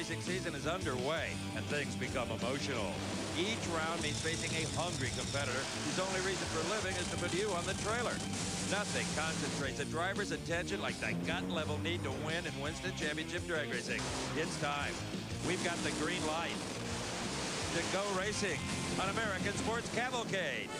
racing season is underway, and things become emotional. Each round means facing a hungry competitor whose only reason for living is to put you on the trailer. Nothing concentrates a driver's attention like the gut-level need to win in Winston Championship drag racing. It's time. We've got the green light to go racing on American Sports Cavalcade.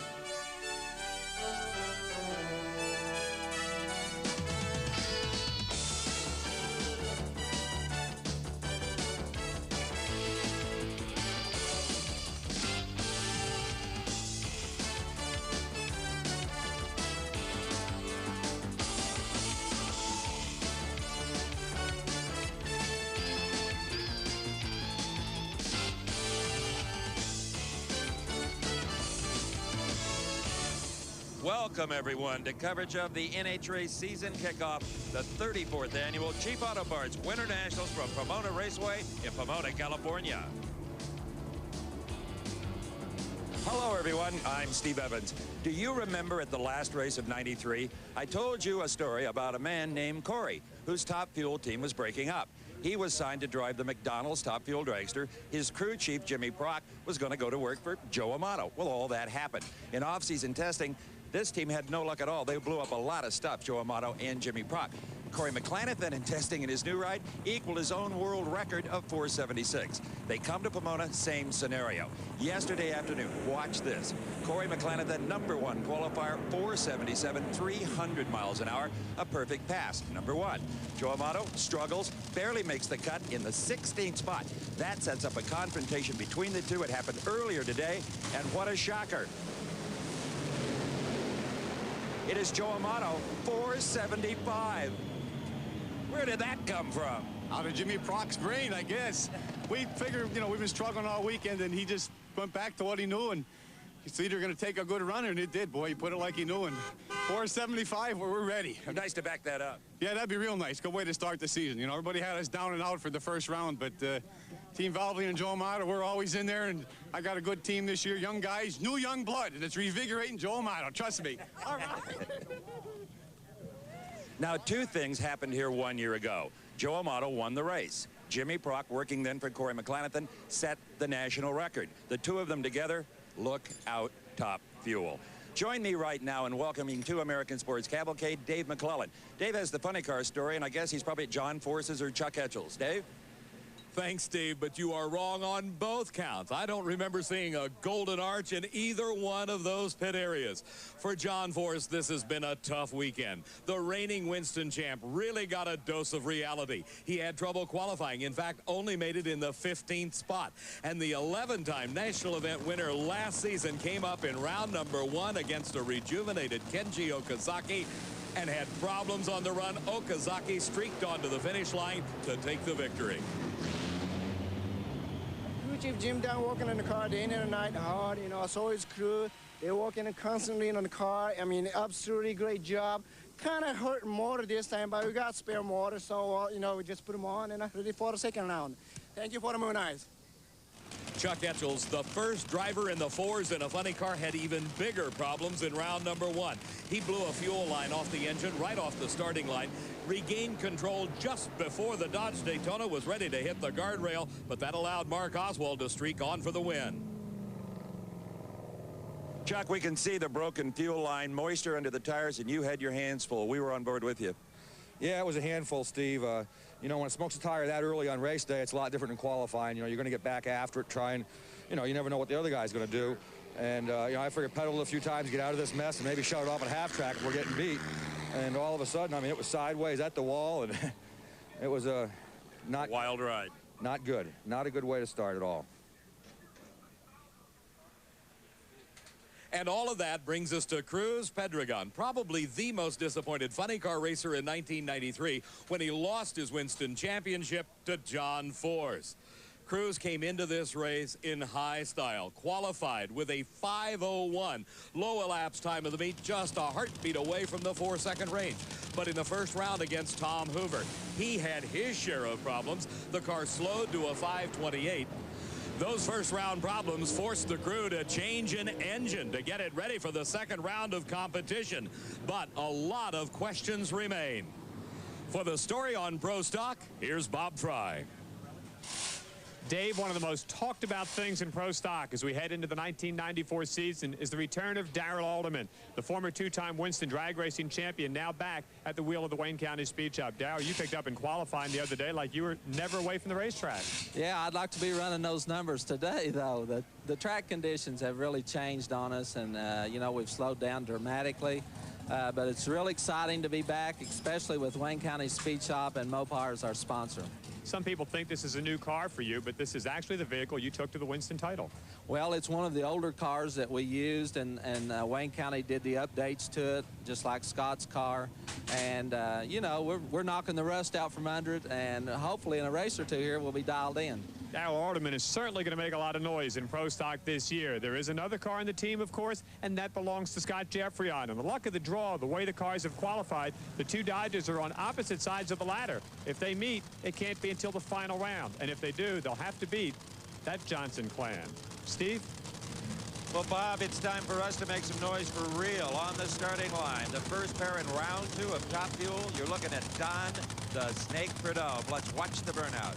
Welcome, everyone, to coverage of the NHRA season kickoff, the 34th annual Cheap Auto Parts Winternationals from Pomona Raceway in Pomona, California. Hello, everyone. I'm Steve Evans. Do you remember at the last race of '93, I told you a story about a man named Corey, whose Top Fuel team was breaking up. He was signed to drive the McDonald's Top Fuel dragster. His crew chief, Jimmy Prock, was going to go to work for Joe Amato. Well, all that happened. In off-season testing, this team had no luck at all. They blew up a lot of stuff, Joe Amato and Jimmy Prock. Corey McClanahan, then in testing in his new ride, equaled his own world record of 476. They come to Pomona, same scenario. Yesterday afternoon, watch this. Corey McClanahan, #1 qualifier, 477, 300 miles an hour, a perfect pass, #1. Joe Amato struggles, barely makes the cut in the 16th spot. That sets up a confrontation between the two. It happened earlier today, and what a shocker. It is Joe Amato, 475. Where did that come from? Out of Jimmy Prock's brain, I guess. We figured, you know, we've been struggling all weekend, and he just went back to what he knew, and it's either going to take a good runner, and it did. Boy, he put it like he knew, and 475, we're ready. Nice to back that up. Yeah, that'd be real nice. Good way to start the season. You know, everybody had us down and out for the first round, but Team Valvoline and Joe Amato, we're always in there, and I got a good team this year. Young guys, new young blood, and it's revigorating Joe Amato. Trust me. All right. Now, two things happened here 1 year ago. Joe Amato won the race. Jimmy Prock, working then for Corey McClanahan, set the national record. The two of them together, look out, Top Fuel. Join me right now in welcoming to American Sports Cavalcade, Dave McClellan. Dave has the funny car story, and I guess he's probably at John Force's or Chuck Etchel's. Dave? Thanks, Steve, but you are wrong on both counts. I don't remember seeing a golden arch in either one of those pit areas. For John Force, this has been a tough weekend. The reigning Winston champ really got a dose of reality. He had trouble qualifying. In fact, only made it in the 15th spot. And the 11-time national event winner last season came up in round #1 against a rejuvenated Kenji Okazaki and had problems on the run. Okazaki streaked onto the finish line to take the victory. Chief Jim down working on the car day in and night hard, you know, I saw his crew. They're working constantly on the car. I mean, absolutely great job. Kind of hurt motor this time, but we got spare motor, so, you know, we just put them on and ready for the second round. Thank you for the moon eyes. Chuck Etchel's, the first driver in the fours in a funny car, had even bigger problems in round #1. He blew a fuel line off the engine right off the starting line, regained control just before the Dodge Daytona was ready to hit the guardrail, but that allowed Mark Oswald to streak on for the win. Chuck, we can see the broken fuel line, moisture under the tires, and you had your hands full. We were on board with you. Yeah, it was a handful, Steve. You know, when it smokes a tire that early on race day, it's a lot different than qualifying. You know, you're going to get back after it, try and, you know, you never know what the other guy's going to do. And, you know, I figured pedal a few times, get out of this mess, and maybe shut it off at half track if we're getting beat. And all of a sudden, I mean, it was sideways at the wall, and it was a wild ride. Not good. Not a good way to start at all. And all of that brings us to Cruz Pedregon, probably the most disappointed funny car racer in 1993 when he lost his Winston championship to John Force. Cruz came into this race in high style, qualified with a 5:01, low elapsed time of the meet, just a heartbeat away from the 4-second range. But in the first round against Tom Hoover, he had his share of problems. The car slowed to a 5:28. Those first round problems forced the crew to change an engine to get it ready for the second round of competition. But a lot of questions remain. For the story on Pro Stock, here's Bob Fry. Dave, one of the most talked about things in pro stock as we head into the 1994 season is the return of Darrell Alderman, the former two-time Winston drag racing champion, now back at the wheel of the Wayne County Speed Shop. Darrell, you picked up in qualifying the other day like you were never away from the racetrack. Yeah, I'd like to be running those numbers today, though. The track conditions have really changed on us, and, you know, we've slowed down dramatically. But it's real exciting to be back, especially with Wayne County Speed Shop and Mopar as our sponsor. Some people think this is a new car for you, but this is actually the vehicle you took to the Winston title. Well, it's one of the older cars that we used, and Wayne County did the updates to it, just like Scott's car. And, you know, we're knocking the rust out from under it, and hopefully in a race or two here, we'll be dialed in. Darrell Alderman is certainly going to make a lot of noise in pro stock this year. There is another car in the team, of course, and that belongs to Scott Jeffrey on. And the luck of the draw, the way the cars have qualified, the two Dodgers are on opposite sides of the ladder. If they meet, it can't be until the final round. And if they do, they'll have to beat that Johnson clan. Steve? Well, Bob, it's time for us to make some noise for real on the starting line. The first pair in round 2 of Top Fuel. You're looking at Don the Snake Prudhomme. Let's watch the burnout.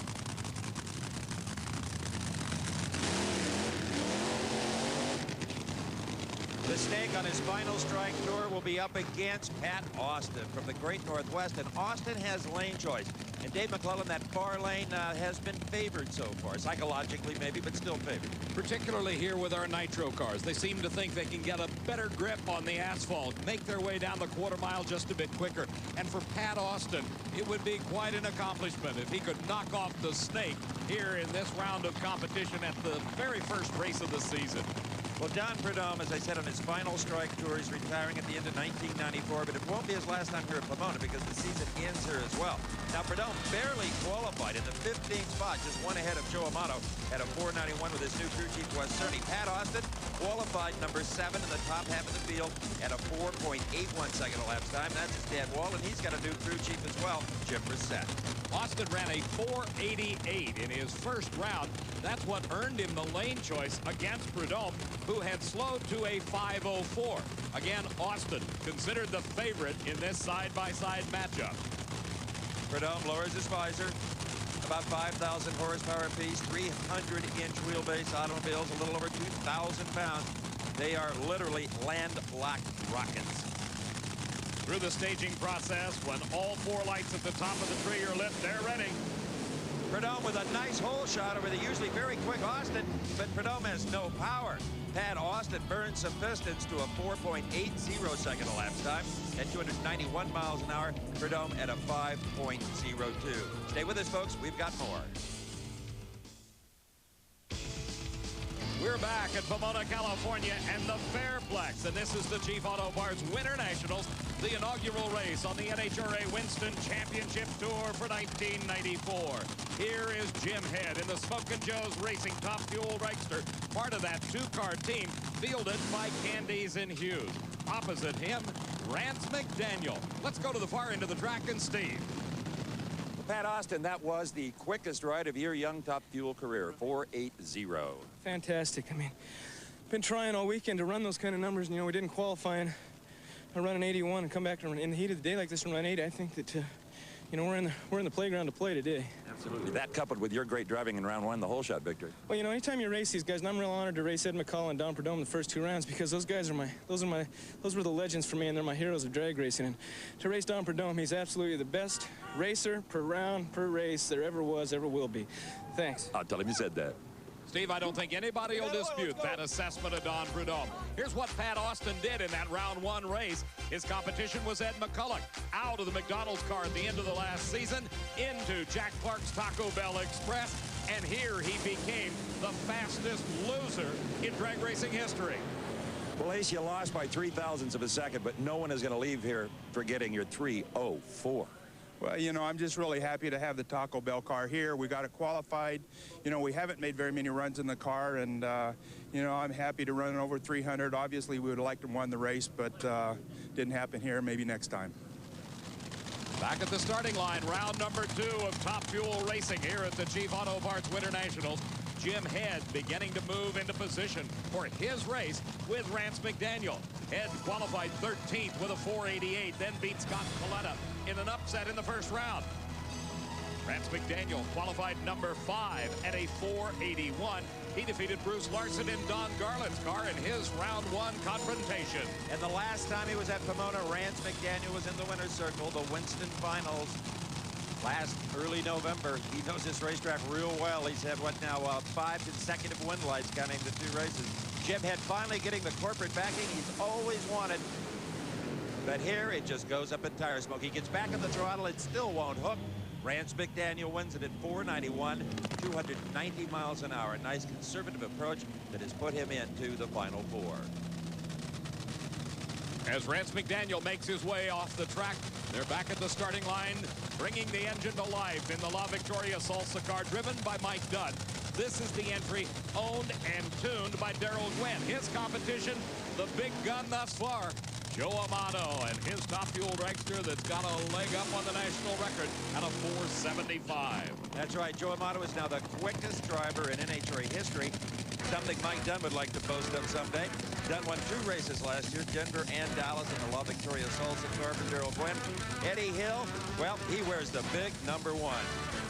The Snake on his final strike tour will be up against Pat Austin from the Great Northwest, and Austin has lane choice. And Dave McClellan, that far lane has been favored so far, psychologically maybe, but still favored. Particularly here with our nitro cars. They seem to think they can get a better grip on the asphalt, make their way down the quarter mile just a bit quicker. And for Pat Austin, it would be quite an accomplishment if he could knock off the Snake here in this round of competition at the very first race of the season. Well, Don Prudhomme, as I said, on his final strike tour, is retiring at the end of 1994, but it won't be his last time here at Pomona because the season ends here as well. Now, Prudhomme barely qualified in the 15th spot, just one ahead of Joe Amato at a 491 with his new crew chief, Wes Cerny. Pat Austin qualified number 7 in the top half of the field at a 4.81 second elapsed time. That's his dad, Wall, and he's got a new crew chief as well, Jim Brissett. Austin ran a 488 in his first round. That's what earned him the lane choice against Prudhomme, who had slowed to a 504. Again, Austin considered the favorite in this side-by-side matchup. Prudhomme lowers his visor, about 5,000 horsepower apiece, 300-inch wheelbase automobiles, a little over 2,000 pounds. They are literally land-locked rockets. Through the staging process, when all 4 lights at the top of the tree are lit, they're ready. Prudhomme with a nice hole shot over the usually very quick Austin, but Prudhomme has no power. Pat Austin burns some pistons to a 4.80 second elapsed time at 291 miles an hour. Prudhomme at a 5.02. Stay with us, folks. We've got more. We're back at Pomona, California, and the Fairplex. And this is the Chief Auto Parts Winternationals, the inaugural race on the NHRA Winston Championship Tour for 1994. Here is Jim Head in the Smokin' Joe's Racing Top Fuel Dragster, part of that 2-car team fielded by Candies and Hughes. Opposite him, Rance McDaniel. Let's go to the far end of the track and Steve. Pat Austin, that was the quickest ride of your young Top Fuel career, 4.80. Fantastic. I mean, been trying all weekend to run those kind of numbers, and, you know, we didn't qualify, and I run an 81 and come back and in the heat of the day like this and run 80. I think that, you know, we're in the playground to play today. Absolutely. That coupled with your great driving in round 1, the whole shot victory. Well, you know, anytime you race these guys, and I'm real honored to race Ed McCall and Don Prudhomme the first 2 rounds because those guys are those were the legends for me, and they're my heroes of drag racing. And to race Don Prudhomme, he's absolutely the best racer per round, per race there ever was, ever will be. Thanks. I'll tell him you said that. Steve, I don't think anybody will dispute that assessment of Don Prudhomme. Here's what Pat Austin did in that round 1 race. His competition was Ed McCulloch, out of the McDonald's car at the end of the last season, into Jack Clark's Taco Bell Express, and here he became the fastest loser in drag racing history. Well, Ace, you lost by 0.003 of a second, but no one is going to leave here forgetting your 3:04. Well, you know, I'm just really happy to have the Taco Bell car here. We got it qualified. You know, we haven't made very many runs in the car, and, you know, I'm happy to run over 300. Obviously, we would have liked to have won the race, but didn't happen here. Maybe next time. Back at the starting line, round number 2 of Top Fuel Racing here at the Chief Auto Parts Winternationals. Jim Head beginning to move into position for his race with Rance McDaniel. Head qualified 13th with a 488, then beat Scott Coletta in an upset in the first round. Rance McDaniel qualified number 5 at a 481. He defeated Bruce Larson in Don Garland's car in his round 1 confrontation. And the last time he was at Pomona, Rance McDaniel was in the winner's circle, the Winston Finals. Early November. He knows this racetrack real well. He's had, what now, 5 consecutive win lights, counting the 2 races. Jim Head finally getting the corporate backing he's always wanted. But here, it just goes up in tire smoke. He gets back on the throttle. It still won't hook. Rance McDaniel wins it at 491, 290 miles an hour. A nice conservative approach that has put him into the Final 4. As Rance McDaniel makes his way off the track, they're back at the starting line, bringing the engine to life in the La Victoria Salsa car, driven by Mike Dunn. This is the entry owned and tuned by Darrell Gwynn. His competition, the big gun thus far, Joe Amato, and his top fuel dragster that's got a leg up on the national record at a 475. That's right. Joe Amato is now the quickest driver in NHRA history. Something Mike Dunn would like to boast of someday. Dunn won 2 races last year, Denver and Dallas, in the La Victoria Salsa car for Darrell Gwynn. Eddie Hill, well, he wears the big number 1.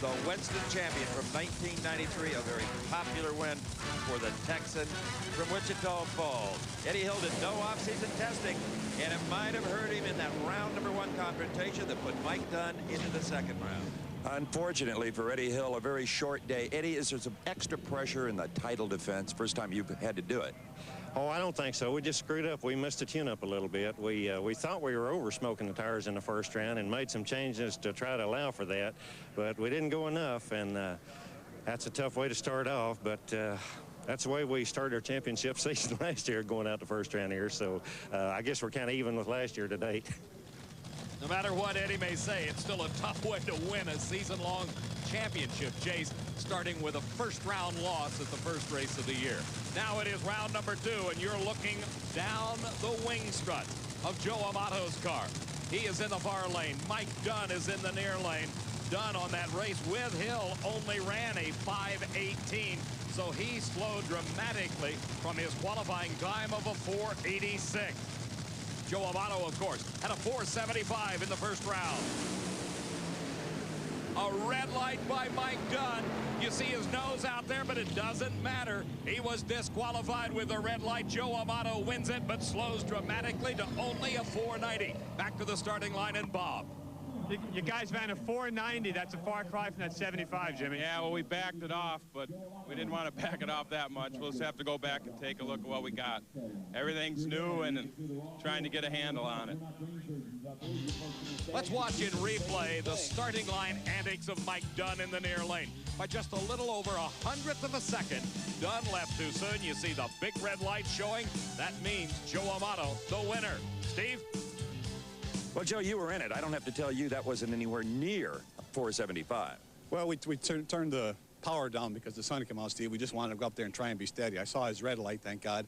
The Winston champion from 1993, a very popular win for the Texan from Wichita Falls. Eddie Hill did no off-season testing, and it might have hurt him in that round number 1 confrontation that put Mike Dunn into the 2nd round. Unfortunately for Eddie Hill, a very short day. Eddie, is there some extra pressure in the title defense? First time you've had to do it. Oh, I don't think so. We just screwed up. We missed the tune-up a little bit. We thought we were over-smoking the tires in the first round and made some changes to try to allow for that, but we didn't go enough, and that's a tough way to start off, but that's the way we started our championship season last year, going out the first round here, so I guess we're kind of even with last year to date. No matter what Eddie may say, it's still a tough way to win a season-long championship chase, starting with a first-round loss at the first race of the year. Now it is round number 2, and you're looking down the wing strut of Joe Amato's car. He is in the far lane. Mike Dunn is in the near lane. Dunn on that race with Hill only ran a 5:18, so he slowed dramatically from his qualifying time of a 4:86. Joe Amato, of course, had a 4:75 in the first round. A red light by Mike Dunn. You see his nose out there, but it doesn't matter. He was disqualified with the red light. Joe Amato wins it, but slows dramatically to only a 490. Back to the starting line, and Bob. You guys ran a 490. That's a far cry from that 75, Jimmy. Yeah, well, we backed it off, but we didn't want to back it off that much. We'll just have to go back and take a look at what we got. Everything's new and trying to get a handle on it. Let's watch in replay the starting line antics of Mike Dunn in the near lane. By just a little over 100th of a second, Dunn left too soon. You see the big red light showing. That means Joe Amato, the winner. Steve? Well, Joe, you were in it. I don't have to tell you that wasn't anywhere near 475. Well, we turned the power down because the sun came out, Steve. We just wanted to go up there and try and be steady. I saw his red light, thank God.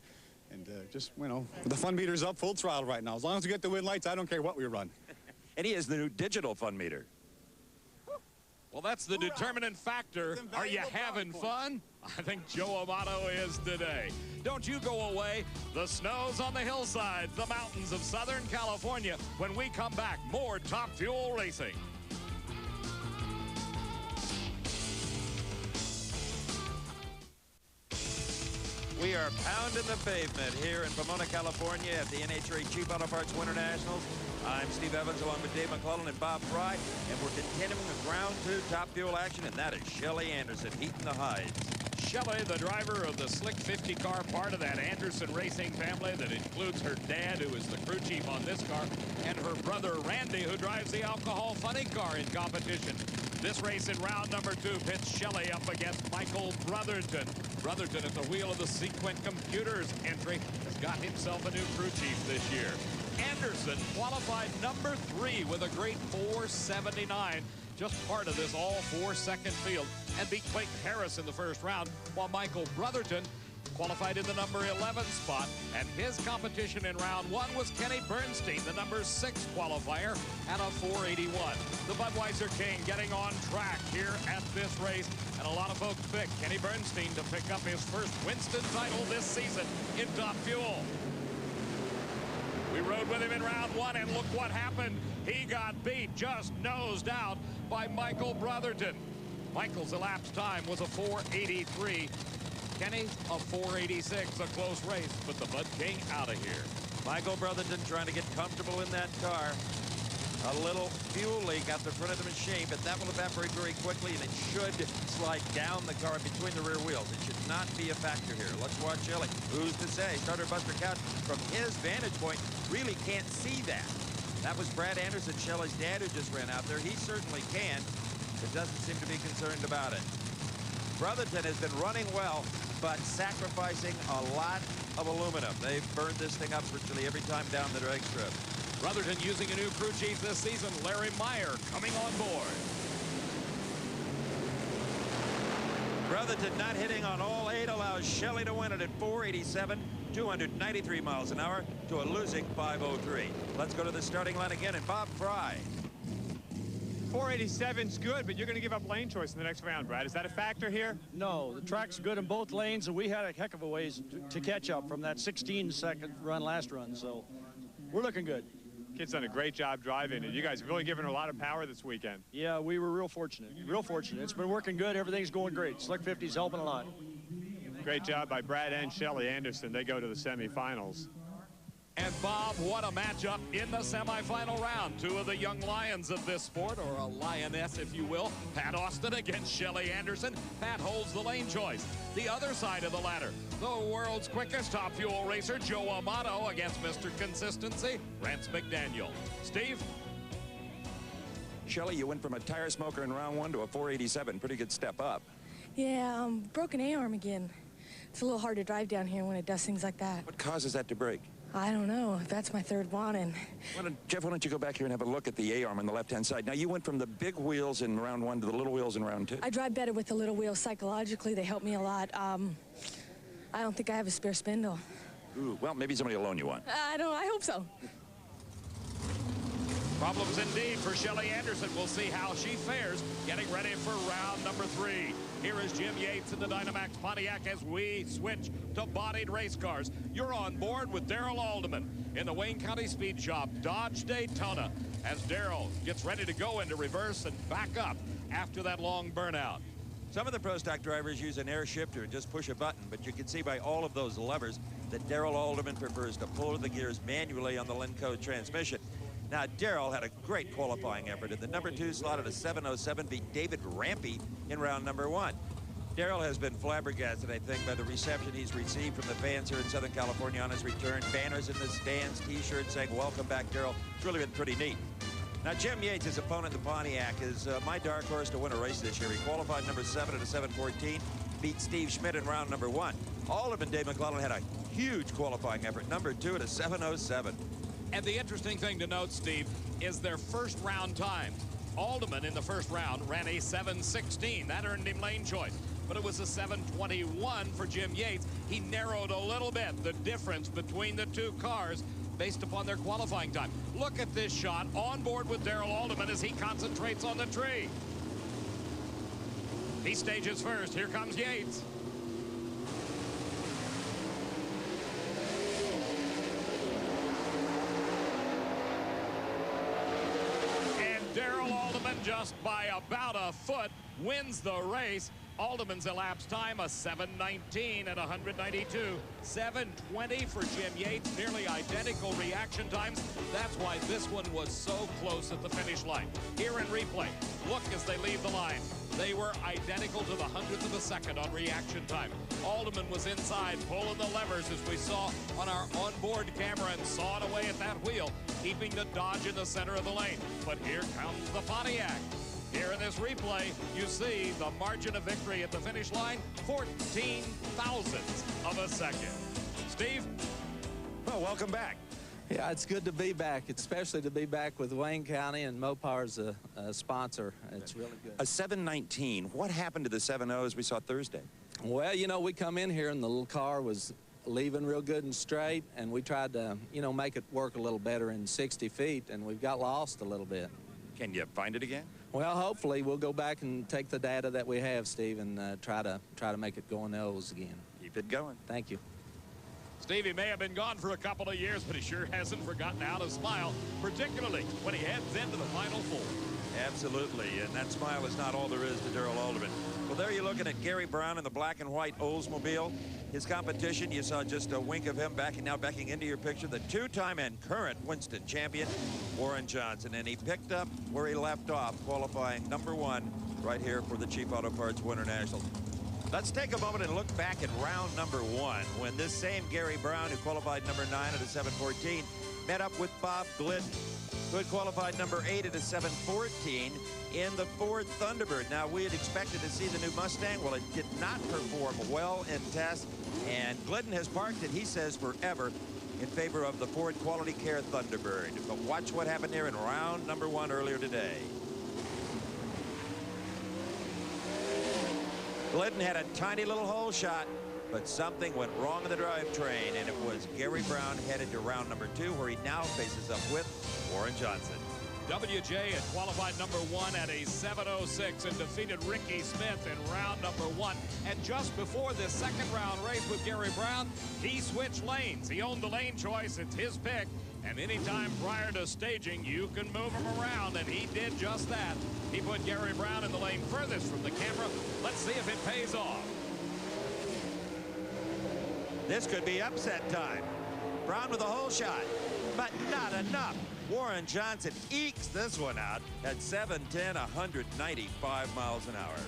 And just, you know, the fun meter's up full throttle right now. As long as we get the win lights, I don't care what we run. And he has the new digital fun meter. Well, that's the determinant factor. Are you having fun? I think Joe Amato is today. Don't you go away. The snow's on the hillsides, the mountains of Southern California. When we come back, more Top Fuel Racing. We are pounding the pavement here in Pomona, California at the NHRA Cheap Auto Parts Winternationals. I'm Steve Evans along with Dave McClellan and Bob Fry, and we're continuing with round 2 Top Fuel action, and that is Shelly Anderson heating the hides. Shelly, the driver of the Slick 50 car, part of that Anderson racing family that includes her dad, who is the crew chief on this car, and her brother Randy, who drives the alcohol funny car in competition. This race in round number 2 pits Shelly up against Michael Brotherton. Brotherton at the wheel of the Sequent Computers entry has got himself a new crew chief this year. Anderson qualified number 3 with a great 479. Just part of this all 4-second field, and beat Clayton Harris in the first round, while Michael Brotherton qualified in the number 11 spot, and his competition in round 1 was Kenny Bernstein, the number 6 qualifier, at a 481. The Budweiser King getting on track here at this race, and a lot of folks picked Kenny Bernstein to pick up his first Winston title this season in Top Fuel. We rode with him in round one, and look what happened. He got beat, just nosed out by Michael Brotherton. Michael's elapsed time was a 4:83. Kenny, a 4:86, a close race, but the Bud King out of here. Michael Brotherton trying to get comfortable in that car. A little fuel leak out the front of the machine, but that will evaporate very quickly, and it should slide down the car between the rear wheels. It should not be a factor here. Let's watch Shelly. Who's to say? Starter Buster Couch, from his vantage point, really can't see that. That was Brad Anderson, Shelly's dad, who just ran out there. He certainly can, but doesn't seem to be concerned about it. Brotherton has been running well, but sacrificing a lot of aluminum. They've burned this thing up virtually every time down the drag strip. Brotherton using a new crew chief this season, Larry Meyer, coming on board. Brotherton not hitting on all 8 allows Shelly to win it at 4:87, 293 miles an hour to a losing 5:03. Let's go to the starting line again, and Bob Fry. 487's good, but you're going to give up lane choice in the next round, Brad. Is that a factor here? No, the track's good in both lanes, and we had a heck of a ways to catch up from that 16-second run last run, so we're looking good. Kid's done a great job driving, and you guys have really given her a lot of power this weekend. Yeah, we were real fortunate. Real fortunate. It's been working good. Everything's going great. Slick 50's helping a lot. Great job by Brad and Shelly Anderson. They go to the semifinals. And Bob, what a matchup in the semifinal round. Two of the young lions of this sport, or a lioness, if you will. Pat Austin against Shelly Anderson. Pat holds the lane choice. The other side of the ladder, the world's quickest top fuel racer, Joe Amato, against Mr. Consistency, Rance McDaniel. Steve? Shelly, you went from a tire smoker in round one to a 487. Pretty good step up. Yeah, broken A-arm again. It's a little hard to drive down here when it does things like that. What causes that to break? I don't know. That's my third one. And Jeff, why don't you go back here and have a look at the A-arm on the left-hand side. Now, you went from the big wheels in round one to the little wheels in round two. I drive better with the little wheels. Psychologically, they help me a lot. I don't think I have a spare spindle. Ooh, well, maybe somebody will loan you one. I hope so. Problems indeed for Shelly Anderson. We'll see how she fares getting ready for round number 3. Here is Jim Yates in the Dynamax Pontiac as we switch to bodied race cars. You're on board with Darrell Alderman in the Wayne County Speed Shop, Dodge Daytona, as Darrell gets ready to go into reverse and back up after that long burnout. Some of the Pro Stock drivers use an air shifter and just push a button, but you can see by all of those levers that Darrell Alderman prefers to pull the gears manually on the Lenco transmission. Now, Darrell had a great qualifying effort. In the number 2 slot at a 7:07, beat David Rampy in round number 1. Darrell has been flabbergasted, I think, by the reception he's received from the fans here in Southern California on his return. Banners in the stands, T-shirts saying, "Welcome back, Darrell." It's really been pretty neat. Now, Jim Yates, his opponent in the Pontiac, is my dark horse to win a race this year. He qualified number 7 at a 7:14, beat Steve Schmidt in round number 1. Alderman Dave McClellan had a huge qualifying effort, number 2 at a 7:07. And the interesting thing to note, Steve, is their first round times. Alderman in the first round ran a 7:16. That earned him lane choice. But it was a 7:21 for Jim Yates. He narrowed a little bit the difference between the two cars based upon their qualifying time. Look at this shot on board with Darrell Alderman as he concentrates on the tree. He stages first. Here comes Yates. Darrell Alderman, just by about a foot, wins the race. Alderman's elapsed time, a 7:19 at 192. 7:20 for Jim Yates, nearly identical reaction times. That's why this one was so close at the finish line. Here in replay, look as they leave the line. They were identical to the 100th of a second on reaction time. Alderman was inside, pulling the levers as we saw on our onboard camera and sawed away at that wheel, keeping the Dodge in the center of the lane. But here comes the Pontiac. Here in this replay, you see the margin of victory at the finish line, 14 thousandths of a second. Steve? Well, welcome back. Yeah, it's good to be back, especially to be back with Wayne County, and Mopar's a sponsor. It's really good. A 7:19. What happened to the 7.0s we saw Thursday? Well, you know, we come in here and the little car was leaving real good and straight, and we tried to, you know, make it work a little better in 60 feet, and we've got lost a little bit. Can you find it again? Well, hopefully we'll go back and take the data that we have, Steve, and try to make it go in the O's again. Keep it going. Thank you. Stevie may have been gone for a couple of years, but he sure hasn't forgotten how to smile, particularly when he heads into the Final Four. Absolutely, and that smile is not all there is to Darrell Alderman. Well, there you're looking at Gary Brown in the black and white Oldsmobile. His competition, you saw just a wink of him now backing into your picture, the two-time and current Winston champion, Warren Johnson. And he picked up where he left off, qualifying #1 right here for the Cheap Auto Parts Winternationals. Let's take a moment and look back at round #1 when this same Gary Brown, who qualified #9 at a 7:14, met up with Bob Glidden, who had qualified #8 at a 7:14 in the Ford Thunderbird. Now, we had expected to see the new Mustang. Well, it did not perform well in tests, and Glidden has parked it, he says, forever in favor of the Ford Quality Care Thunderbird. But watch what happened here in round #1 earlier today. Glidden had a tiny little hole shot, but something went wrong in the drivetrain, and it was Gary Brown headed to round #2, where he now faces up with Warren Johnson. WJ had qualified #1 at a 7:06 and defeated Ricky Smith in round #1. And just before this second round race with Gary Brown, he switched lanes. He owned the lane choice. It's his pick. And anytime prior to staging, you can move him around, and he did just that. He put Gary Brown in the lane furthest from the camera. Let's see if it pays off. This could be upset time. Brown with a hole shot, but not enough. Warren Johnson ekes this one out at 7:10, 195 miles an hour.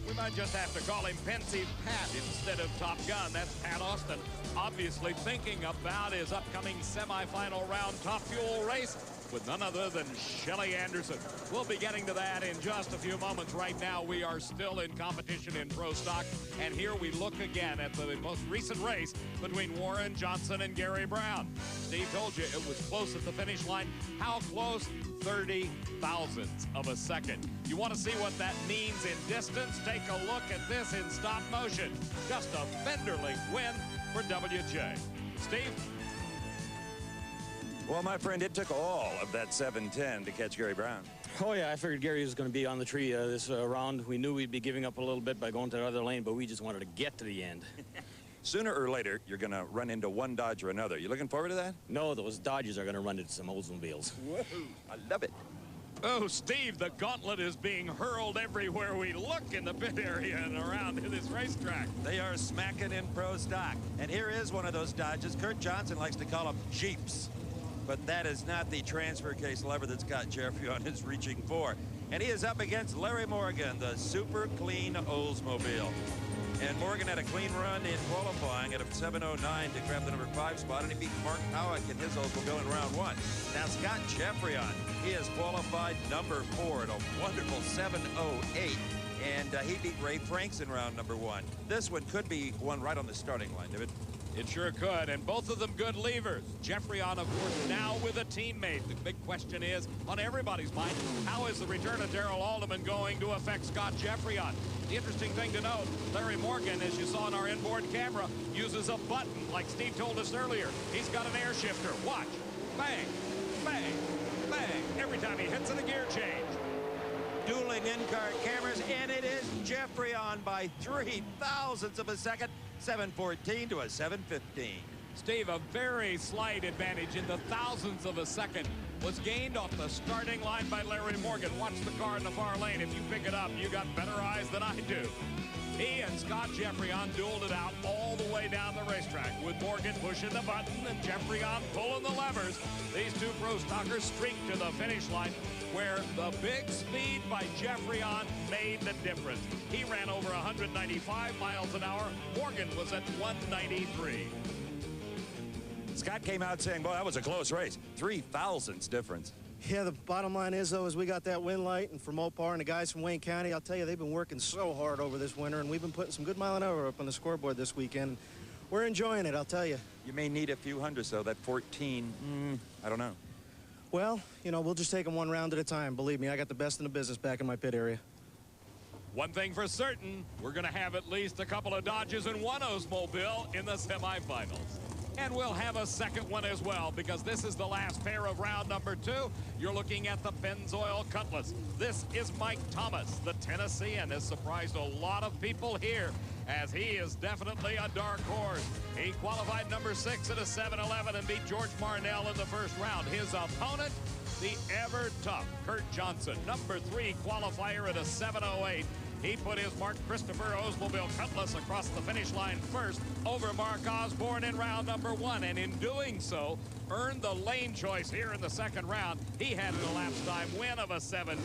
We might just have to call him Pensive Pat instead of Top Gun. That's Pat Austin, obviously thinking about his upcoming semifinal round top fuel race with none other than Shelly Anderson. We'll be getting to that in just a few moments. Right now, we are still in competition in Pro Stock, and here we look again at the most recent race between Warren Johnson and Gary Brown. Steve told you it was close at the finish line. How close? 30 thousandths of a second. You want to see what that means in distance? Take a look at this in stop motion. Just a fender-length win for WJ. Steve? Well, my friend, it took all of that 7:10 to catch Gary Brown. Oh, yeah, I figured Gary was going to be on the tree this round. We knew we'd be giving up a little bit by going to the other lane, but we just wanted to get to the end. Sooner or later, you're going to run into one Dodge or another. You looking forward to that? No, those Dodges are going to run into some Oldsmobiles. Whoa, I love it. Oh, Steve, the gauntlet is being hurled everywhere we look in the pit area and around this racetrack. They are smacking in Pro Stock. And here is one of those Dodges. Kurt Johnson likes to call them Jeeps. But that is not the transfer case lever that Scott Jeffrey is reaching for. And he is up against Larry Morgan, the super clean Oldsmobile. And Morgan had a clean run in qualifying at a 7:09 to grab the #5 spot, and he beat Mark Howick in his Oldsmobile in round 1. Now Scott Jeffrey he has qualified #4 at a wonderful 7:08, and he beat Ray Franks in round #1. This one could be one right on the starting line, David. It sure could, and both of them good levers. Jeffrey of course, now with a teammate. The big question is, on everybody's mind, how is the return of Darrell Alderman going to affect Scott Jeffrey The interesting thing to note, Larry Morgan, as you saw on our inboard camera, uses a button, like Steve told us earlier. He's got an air shifter. Watch. Bang, bang, bang. Every time he hits it, a gear change. Dueling in-car cameras, and it is Jeffrey by 3 thousandths of a second. 7:14 to a 7:15. Steve, a very slight advantage in the thousandths of a second was gained off the starting line by Larry Morgan. Watch the car in the far lane. If you pick it up, you got better eyes than I do. He and Scott Jeffrey dueled it out all the way down the racetrack, with Morgan pushing the button and Jeffrey pulling the levers. These two Pro Stockers streaked to the finish line, where the big speed by Jeffrey made the difference. He ran over 195 miles an hour. Morgan was at 193. Scott came out saying, boy, that was a close race. 3 thousandths difference. Yeah, the bottom line is, though, is we got that win light, and from Mopar and the guys from Wayne County, I'll tell you, they've been working so hard over this winter, and we've been putting some good mile an hour up on the scoreboard this weekend. We're enjoying it, I'll tell you. You may need a few hundreds, though. That 14, I don't know. Well, you know, we'll just take them one round at a time. Believe me, I got the best in the business back in my pit area. One thing for certain, we're going to have at least a couple of Dodges and one Oldsmobile in the semifinals. And we'll have a second one as well, because this is the last pair of round number 2. You're looking at the Pennzoil Cutlass. This is Mike Thomas, the Tennessean, has surprised a lot of people here, as he is definitely a dark horse. He qualified number 6 at a 7-11 and beat George Marnell in the first round. His opponent, the ever-tough Kurt Johnson, number 3 qualifier at a 7-08. He put his Mark Christopher Oldsmobile Cutlass across the finish line first over Mark Osborne in round number 1, and in doing so, earned the lane choice here in the second round. He had an elapsed time win of a 7-10,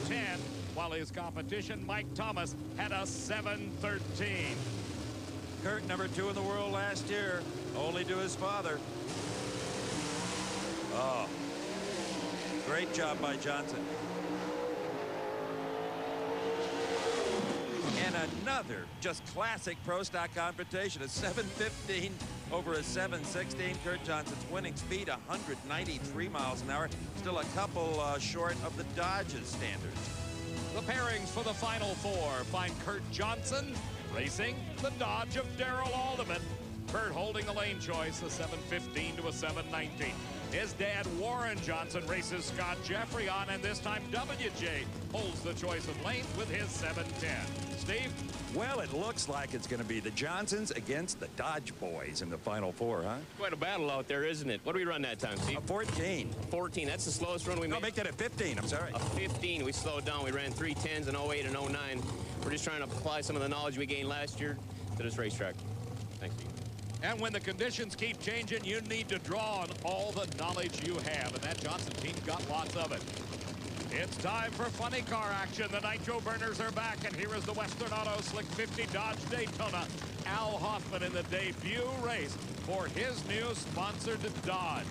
while his competition, Mike Thomas, had a 7-13. Kurt, number 2 in the world last year, only to his father. Oh, great job by Johnson. And another just classic pro stock confrontation, a 7-15 over a 7-16. Kurt Johnson's winning speed, 193 miles an hour. Still a couple short of the Dodge's standards. The pairings for the final 4 find Kurt Johnson racing the Dodge of Darrell Alderman. Kurt holding the lane choice, a 7-15 to a 7-19. His dad, Warren Johnson, races Scott Jeffrey on, and this time WJ holds the choice of lanes with his 7-10. Steve? Well, it looks like it's going to be the Johnsons against the Dodge boys in the final 4, huh? Quite a battle out there, isn't it? What do we run that time, Steve? A 14. 14. That's the slowest run we made. No, make that a 15. I'm sorry. A 15. We slowed down. We ran 3:10s in 08 and 09. We're just trying to apply some of the knowledge we gained last year to this racetrack. Thanks, Steve. And when the conditions keep changing, you need to draw on all the knowledge you have, and that Johnson team's got lots of it. It's time for funny car action. The Nitro Burners are back, and here is the Western Auto Slick 50 Dodge Daytona. Al Hoffman in the debut race for his new sponsored Dodge.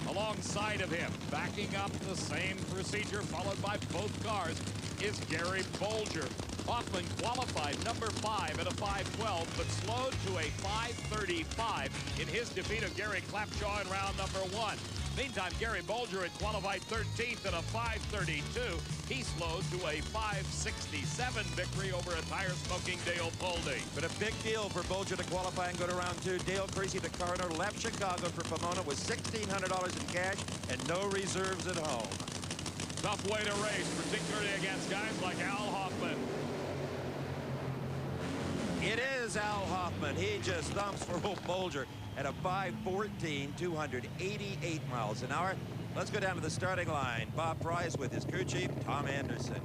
Alongside of him, backing up the same procedure followed by both cars, is Gary Bolger. Hoffman qualified number 5 at a 5-12, but slowed to a 5-35 in his defeat of Gary Clapshaw in round number 1. Meantime, Gary Bolger had qualified 13th at a 5-32. He slowed to a 5-67 victory over a tire-smoking Dale Poldy. But a big deal for Bolger to qualify and go to round 2. Dale Creasy, the coroner, left Chicago for Pomona with $1,600 in cash and no reserves at home. Tough way to race, particularly against guys like Al Hoffman. It is Al Hoffman. He just thumps for old Bolger at a 5-14, 288 miles an hour. Let's go down to the starting line. Bob Price with his crew chief, Tom Anderson.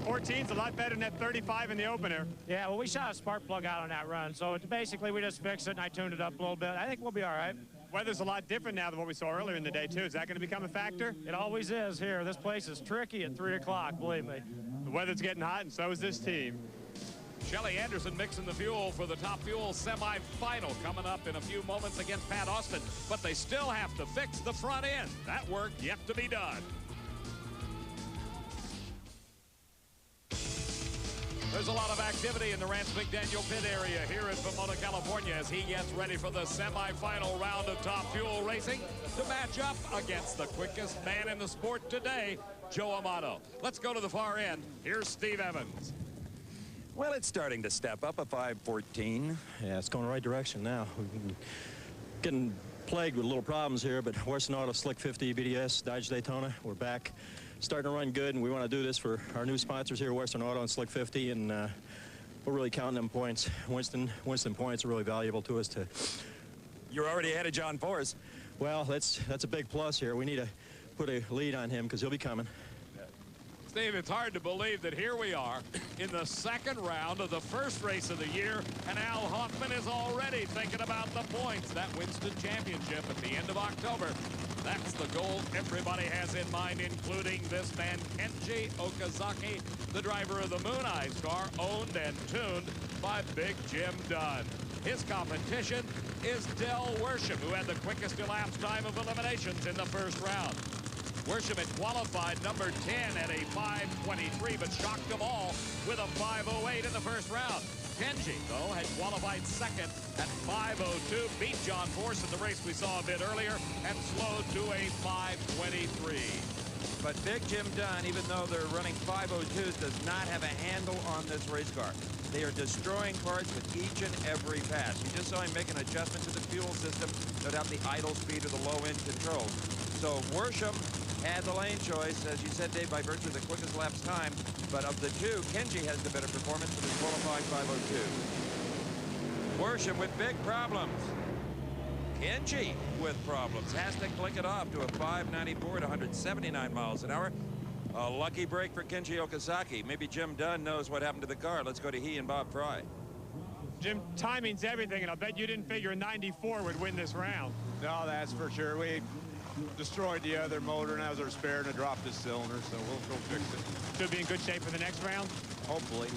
14's a lot better than that 35 in the opener. Yeah, well, we shot a spark plug out on that run, so basically we just fixed it and I tuned it up a little bit. I think we'll be all right. Weather's a lot different now than what we saw earlier in the day, too. Is that going to become a factor? It always is here. This place is tricky at 3 o'clock, believe me. The weather's getting hot, and so is this team. Shelly Anderson mixing the fuel for the Top Fuel semifinal coming up in a few moments against Pat Austin. But they still have to fix the front end. That work yet to be done. There's a lot of activity in the Rance McDaniel pit area here in Pomona, California, as he gets ready for the semifinal round of Top Fuel racing to match up against the quickest man in the sport today, Joe Amato. Let's go to the far end. Here's Steve Evans. Well, it's starting to step up, a 5-14. Yeah, it's going the right direction now. We've been getting plagued with little problems here, but Western Auto Slick 50 BDS Dodge Daytona, we're back. Starting to run good, and we want to do this for our new sponsors here, Western Auto and Slick 50, and we're really counting them points. Winston points are really valuable to us. You're already ahead of John Force. Well, that's a big plus here. We need to put a lead on him because he'll be coming. Steve, it's hard to believe that here we are in the second round of the first race of the year, and Al Hoffman is already thinking about the points. That Winston Championship at the end of October. That's the goal everybody has in mind, including this man, Kenji Okazaki, the driver of the Moon Eyes car, owned and tuned by Big Jim Dunn. His competition is Del Worsham, who had the quickest elapsed time of eliminations in the first round. Worsham had qualified number 10 at a 5:23, but shocked them all with a 5:08 in the first round. Kenji, though, had qualified second at 5:02, beat John Force in the race we saw a bit earlier, and slowed to a 5:23. But Big Jim Dunn, even though they're running 502s, does not have a handle on this race car. They are destroying parts with each and every pass. You just saw him make an adjustment to the fuel system, no doubt the idle speed or the low end control. So Worsham had the lane choice, as you said, Dave, by virtue of the quickest laps time. But of the two, Kenji has the better performance with his qualified 502. Worsham with big problems. Kenji with problems. Has to click it off to a 594 at 179 miles an hour. A lucky break for Kenji Okazaki. Maybe Jim Dunn knows what happened to the car. Let's go to he and Bob Fry. Jim, timing's everything, and I'll bet you didn't figure a 94 would win this round. No, that's for sure. We destroyed the other motor, and that was our spare, and it dropped the cylinder, so we'll go fix it. Should be in good shape for the next round? Hopefully.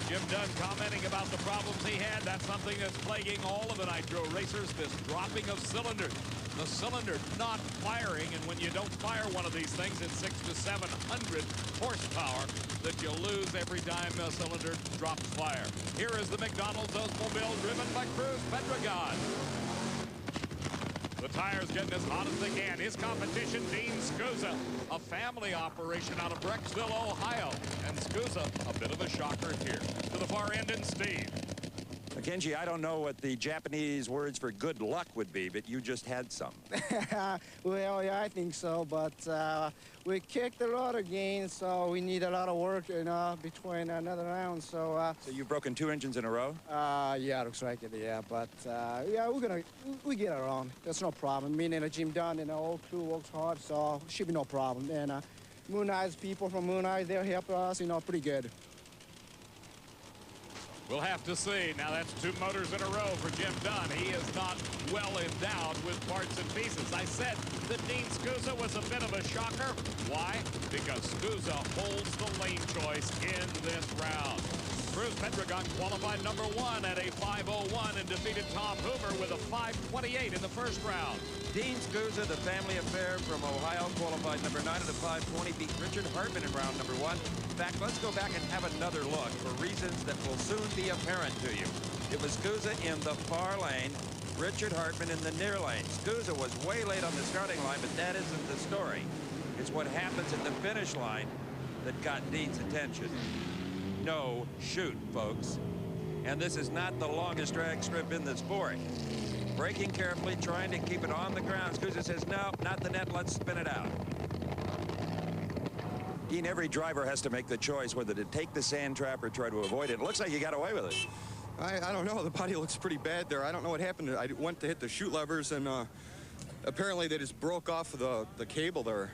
Jim Dunn commenting about the problems he had. That's something that's plaguing all of the Nitro racers, this dropping of cylinders. The cylinder not firing, and when you don't fire one of these things, it's 600 to 700 horsepower that you lose every time a cylinder drops fire. Here is the McDonald's Oldsmobile driven by Cruz Pedregon. The tires getting as hot as they can. His competition, Dean Scuza, a family operation out of Brecksville, Ohio. And Scuza, a bit of a shocker here. To the far end, and Steve. Kenji, I don't know what the Japanese words for good luck would be, but you just had some. Well, yeah, I think so, but we kicked a lot of gains, so we need a lot of work, you know, between another round. So you've broken 2 engines in a row? Yeah, looks like it, yeah, but yeah, we get around. That's no problem. Me and Jim Dunn and the whole crew works hard, so should be no problem. And Moon Eyes people from Moon Eyes, they'll help us, you know, pretty good. We'll have to see. Now that's 2 motors in a row for Jim Dunn. He is not well endowed with parts and pieces. I said that Dean Scuza was a bit of a shocker. Why? Because Scuza holds the lane choice in this round. Cruz Pedregon qualified number 1 at a 5:01 and defeated Tom Hoover with a 5:28 in the first round. Dean Scuza, the family affair from Ohio, qualified number 9 at a 5:20, beat Richard Hartman in round number 1. In fact, let's go back and have another look for reasons that will soon be apparent to you. It was Scuza in the far lane, Richard Hartman in the near lane. Scuza was way late on the starting line, but that isn't the story. It's what happens at the finish line that got Dean's attention. No shoot, folks. And this is not the longest drag strip in the sport. Braking carefully, trying to keep it on the ground. Scuza says, no, not the net, let's spin it out. Dean, every driver has to make the choice whether to take the sand trap or try to avoid it. It looks like you got away with it. I don't know. The body looks pretty bad there. I don't know what happened. I went to hit the chute levers, and apparently they just broke off the cable there.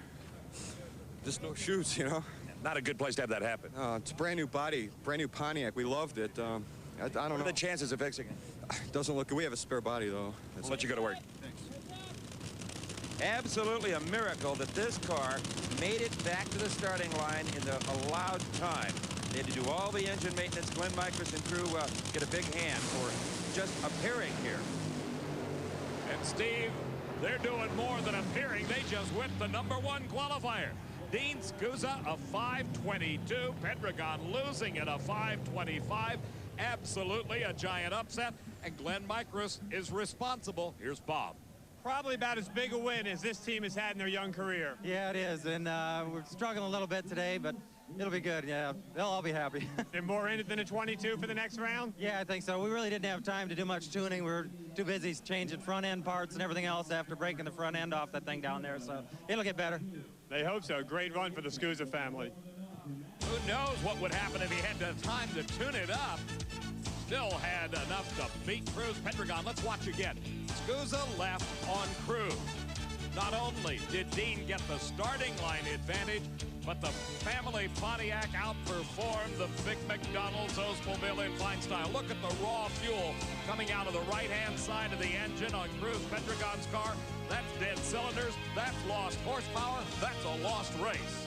Just no chutes, you know. Not a good place to have that happen. It's a brand new body, brand new Pontiac. We loved it. I don't know. What are the chances of fixing it? Doesn't look good. We have a spare body, though. We'll let you go to work. Thanks. Absolutely a miracle that this car made it back to the starting line in the allowed time. They had to do all the engine maintenance. Glenn Micros and crew get a big hand for just appearing here. And Steve, they're doing more than appearing. They just whipped the number 1 qualifier. Dean Scuza, a 5:22. Pedregon losing at a 5:25. Absolutely a giant upset. And Glenn Micros is responsible. Here's Bob. Probably about as big a win as this team has had in their young career. Yeah, it is. And we're struggling a little bit today, but it'll be good. Yeah, they'll all be happy. And more in it than a 22 for the next round? Yeah, I think so. We really didn't have time to do much tuning. We were too busy changing front end parts and everything else after breaking the front end off that thing down there. So it'll get better. They hope so. Great run for the Scuza family. Who knows what would happen if he had the time to tune it up. Still had enough to beat Cruz Pedregon. Let's watch again. Scuza left on Cruz. Not only did Dean get the starting line advantage, but the family Pontiac outperformed the big McDonald's Oldsmobile in fine style. Look at the raw fuel coming out of the right-hand side of the engine on Cruz Pedregon's car. That's dead cylinders. That's lost horsepower. That's a lost race.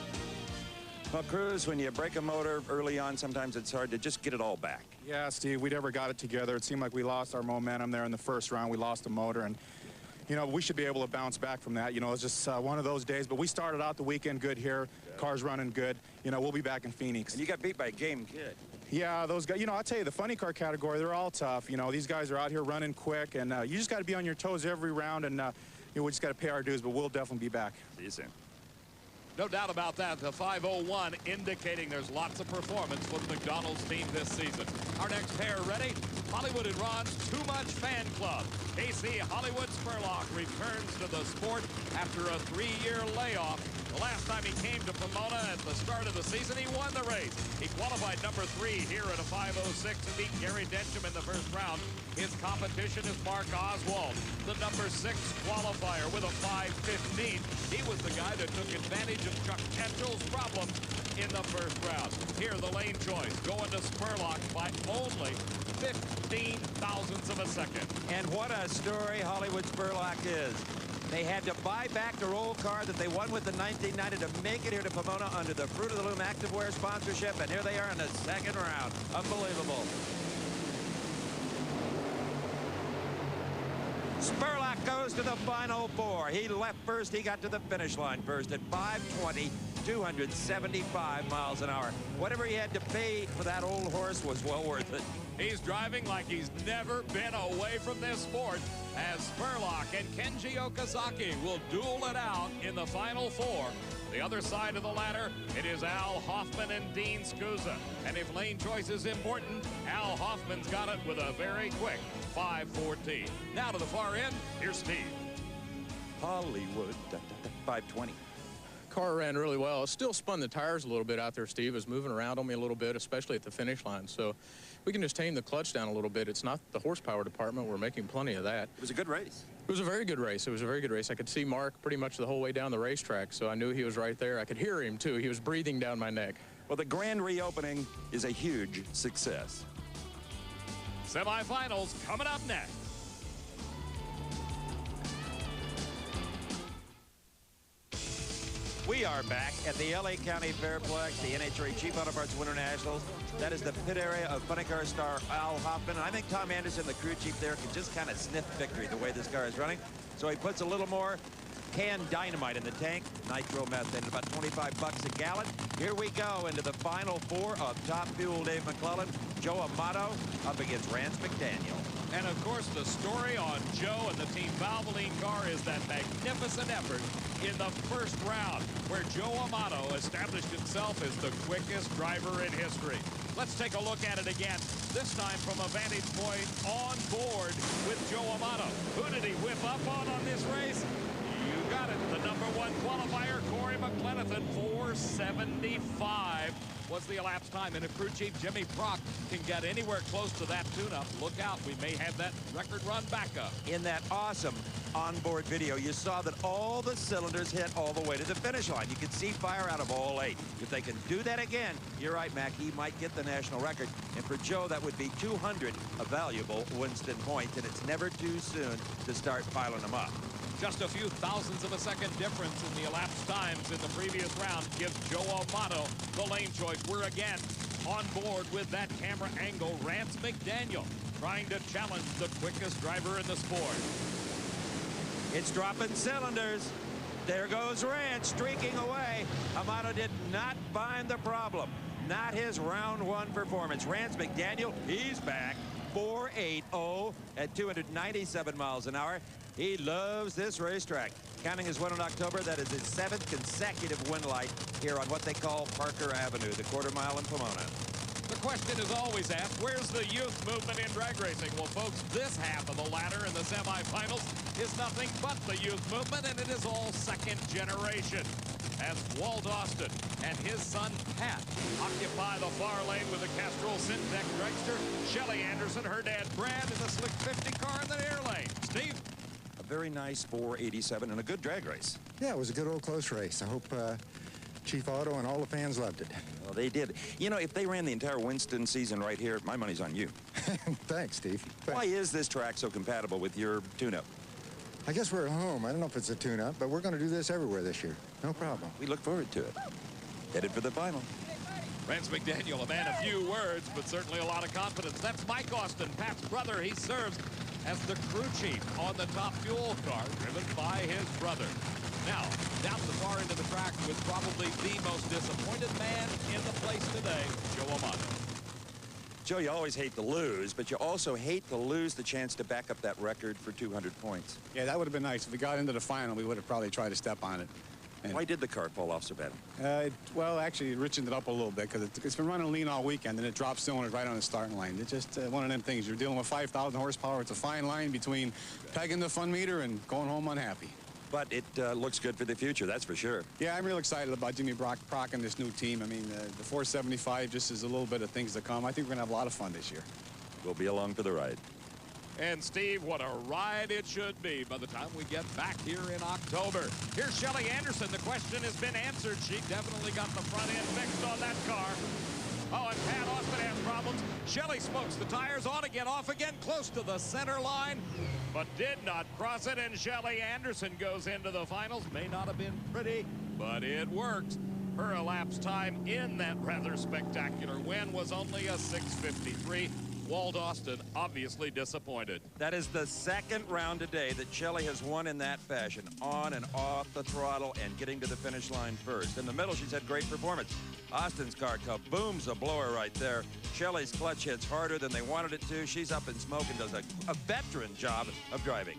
Well, Cruz, when you break a motor early on, sometimes it's hard to just get it all back. Yeah, Steve, we never got it together. It seemed like we lost our momentum there in the first round. We lost the motor, and, you know, we should be able to bounce back from that. You know, it's just one of those days. But we started out the weekend good here. Car's running good. You know, we'll be back in Phoenix. And you got beat by a game kid. Yeah, those guys, you know, I'll tell you, the funny car category, they're all tough. You know, these guys are out here running quick, and you just got to be on your toes every round, and you know, we just got to pay our dues, but we'll definitely be back. See you soon. No doubt about that. The 5:01 indicating there's lots of performance for the McDonald's team this season. Our next pair ready? Hollywood and Ron's Too Much Fan Club. Casey Hollywood Spurlock returns to the sport after a 3-year layoff. The last time he came to Pomona at the start of the season, he won the race. He qualified number 3 here at a 5:06 and beat Gary Densham in the first round. His competition is Mark Oswald, the number 6 qualifier with a 5:15. He was the guy that took advantage of Chuck Ketchell's problem in the first round. Here, the lane choice going to Spurlock by only 15 thousandths of a second. And what a story Hollywood Spurlock is. They had to buy back their old car that they won with in 1990 to make it here to Pomona under the Fruit of the Loom Activewear sponsorship, and here they are in the second round. Unbelievable. Spurlock goes to the final 4. He left first. He got to the finish line first at 5:20, 275 miles an hour. Whatever he had to pay for that old horse was well worth it. He's driving like he's never been away from this sport as Spurlock and Kenji Okazaki will duel it out in the final 4. The other side of the ladder, it is Al Hoffman and Dean Scuza. And if lane choice is important, Al Hoffman's got it with a very quick 5:14. Now to the far end, here's Steve. Hollywood, 5:20. Car ran really well. It still spun the tires a little bit out there, Steve. It was moving around on me a little bit, especially at the finish line. So we can just tame the clutch down a little bit. It's not the horsepower department. We're making plenty of that. It was a good race. It was a very good race. It was a very good race. I could see Mark pretty much the whole way down the racetrack, so I knew he was right there. I could hear him, too. He was breathing down my neck. Well, the grand reopening is a huge success. Semifinals coming up next. We are back at the LA County Fairplex, the NHRA Chief Auto Parts Winternationals. That is the pit area of funny car star Al Hoffman. I think Tom Anderson, the crew chief there, can just kind of sniff victory the way this car is running. So he puts a little more canned dynamite in the tank, nitro methane, about 25 bucks a gallon. Here we go into the final 4 of Top Fuel Dave McClellan, Joe Amato up against Rance McDaniel. And of course, the story on Joe and the Team Valvoline car is that magnificent effort in the first round, where Joe Amato established himself as the quickest driver in history. Let's take a look at it again, this time from a vantage point on board with Joe Amato. Who did he whip up on this race? You got it, the number 1 qualifier, Corey McLenithan, 4:75 was the elapsed time. And if crew chief Jimmy Prock can get anywhere close to that tune-up, look out, we may have that record run back up. In that awesome onboard video, you saw that all the cylinders hit all the way to the finish line. You could see fire out of all 8. If they can do that again, you're right, Mac, he might get the national record. And for Joe, that would be 200, a valuable Winston points, and it's never too soon to start piling them up. Just a few thousandths of a second difference in the elapsed times in the previous round gives Joe Amato the lane choice. We're again on board with that camera angle. Rance McDaniel trying to challenge the quickest driver in the sport. It's dropping cylinders. There goes Rance streaking away. Amato did not find the problem. Not his round 1 performance. Rance McDaniel, he's back. 4.80 at 297 miles an hour. He loves this racetrack. Counting his win in October, that is his 7th consecutive win light here on what they call Parker Avenue, the quarter-mile in Pomona. The question is always asked, where's the youth movement in drag racing? Well, folks, this half of the ladder in the semifinals is nothing but the youth movement, and it is all second generation. As Walt Austin and his son Pat occupy the far lane with the Castrol Syntec dragster, Shelly Anderson, her dad Brad, in the Slick 50 car in the near lane. Steve? A very nice 4.87 and a good drag race. Yeah, it was a good old close race. I hope Chief Auto and all the fans loved it. Well, they did. You know, if they ran the entire Winston season right here, my money's on you. Thanks, Steve. Thanks. Why is this track so compatible with your tune-up? I guess we're at home. I don't know if it's a tune-up, but we're going to do this everywhere this year. No problem. We look forward to it. Headed for the final. Rance McDaniel, a man of few words, but certainly a lot of confidence. That's Mike Austin, Pat's brother. He serves as the crew chief on the Top Fuel car, driven by his brother. Now, down the far end of the track with probably the most disappointed man in the place today, Joe Amato. Joe, you always hate to lose, but you also hate to lose the chance to back up that record for 200 points. Yeah, that would have been nice. If we got into the final, we would have probably tried to step on it. And why did the car fall off so bad? Well, actually, it richened it up a little bit because it's been running lean all weekend, and it dropped cylinders right on the starting line. It's just one of them things. You're dealing with 5,000 horsepower. It's a fine line between pegging the fun meter and going home unhappy. But it looks good for the future, that's for sure. Yeah, I'm real excited about Jimmy Prock and this new team. I mean, the 475 just is a little bit of things to come. I think we're going to have a lot of fun this year. We'll be along for the ride. And Steve, what a ride it should be by the time we get back here in October. Here's Shelly Anderson. The question has been answered. She definitely got the front end fixed on that car. Oh, and Pat Austin has problems. Shelly smokes the tires on again, off again, close to the center line, but did not cross it. And Shelly Anderson goes into the finals. May not have been pretty, but it worked. Her elapsed time in that rather spectacular win was only a 6:53. Walt Austin obviously disappointed. That is the second round today that Shelly has won in that fashion, on and off the throttle and getting to the finish line first. In the middle, she's had great performance. Austin's car kabooms a blower right there. Shelly's clutch hits harder than they wanted it to. She's up in smoke and does a veteran job of driving.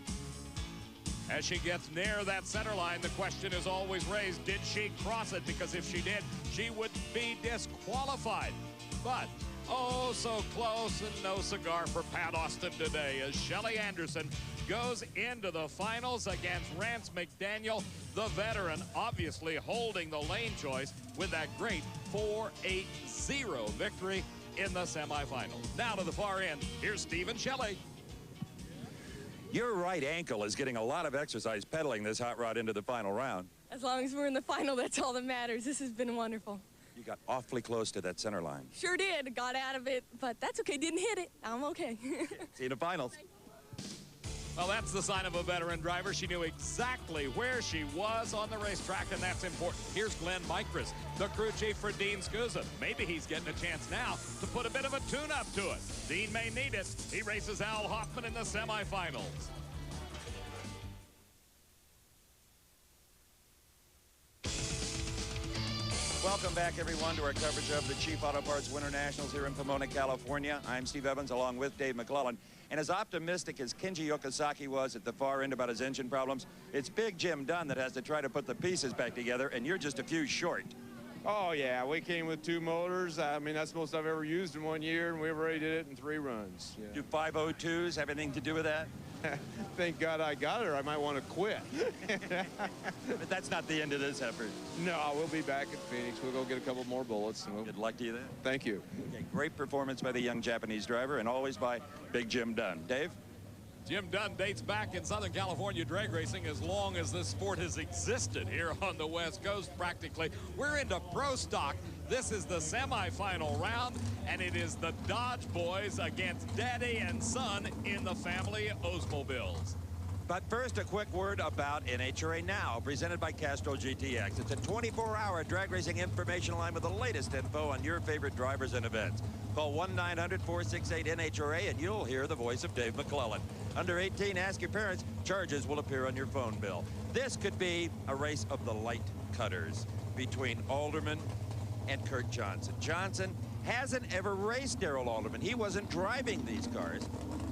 As she gets near that center line, the question is always raised, did she cross it? Because if she did, she would be disqualified. But oh, so close, and no cigar for Pat Austin today as Shelly Anderson goes into the finals against Rance McDaniel, the veteran, obviously holding the lane choice with that great 4-8-0 victory in the semifinals. Now to the far end, here's Steve and Shelly. Your right ankle is getting a lot of exercise pedaling this hot rod into the final round. As long as we're in the final, that's all that matters. This has been wonderful. You got awfully close to that center line. Sure did. Got out of it, but that's okay. Didn't hit it. I'm okay. See you in the finals. Well, that's the sign of a veteran driver. She knew exactly where she was on the racetrack, and that's important. Here's Glenn Micris, the crew chief for Dean Scuza. Maybe he's getting a chance now to put a bit of a tune-up to it. Dean may need it. He races Al Hoffman in the semifinals. Welcome back, everyone, to our coverage of the Chief Auto Parts Winternationals here in Pomona, California. I'm Steve Evans, along with Dave McClellan. And as optimistic as Kenji Okazaki was at the far end about his engine problems, it's Big Jim Dunn that has to try to put the pieces back together, and you're just a few short. Oh, yeah, we came with 2 motors. I mean, that's the most I've ever used in 1 year, and we've already did it in 3 runs. Yeah. Do 502s have anything to do with that? Thank God I got it, or I might want to quit. But that's not the end of this effort. No, we'll be back at Phoenix. We'll go get a couple more bullets. And Good luck to you there. Thank you. Okay, great performance by the young Japanese driver, and always by Big Jim Dunn. Dave? Jim Dunn dates back in Southern California drag racing as long as this sport has existed here on the West Coast, practically. We're into pro stock. This is the semifinal round, and it is the Dodge boys against daddy and son in the family Oldsmobiles. But first, a quick word about NHRA Now, presented by Castro GTX. It's a 24-hour drag racing information line with the latest info on your favorite drivers and events. Call 1-900-468-NHRA, and you'll hear the voice of Dave McClellan. Under 18, ask your parents. Charges will appear on your phone bill. This could be a race of the light cutters between Alderman and Kurt Johnson. Johnson hasn't ever raced Darrell Alderman. He wasn't driving these cars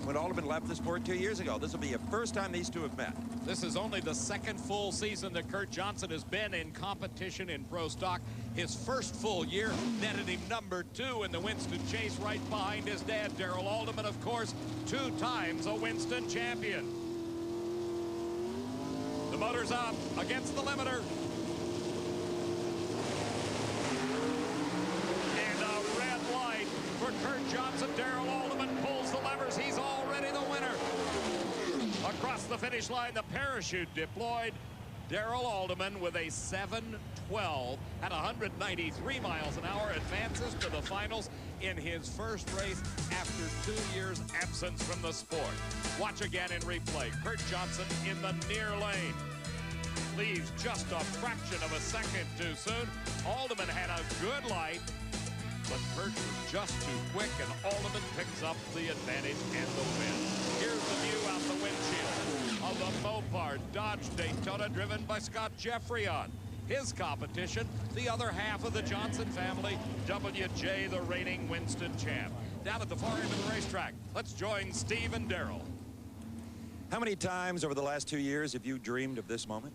when Alderman left the sport 2 years ago. This will be the first time these two have met. This is only the second full season that Kurt Johnson has been in competition in pro stock. His first full year netted him #2 in the Winston Chase, right behind his dad, Darrell Alderman, of course, 2 times a Winston champion. The motor's up against the limiter. For Kurt Johnson, Darrell Alderman pulls the levers. He's already the winner. Across the finish line, the parachute deployed. Darrell Alderman with a 7:12 at 193 miles an hour advances to the finals in his first race after 2 years absence from the sport. Watch again in replay. Kurt Johnson in the near lane. Leaves just a fraction of a second too soon. Alderman had a good light, but Kurt was just too quick, and Alderman picks up the advantage and the win. Here's the view out the windshield of the Mopar Dodge Daytona, driven by Scott Jeffreyon. His competition, the other half of the Johnson family, WJ, the reigning Winston champ. Down at the far end of the racetrack, let's join Steve and Darrell. How many times over the last 2 years have you dreamed of this moment?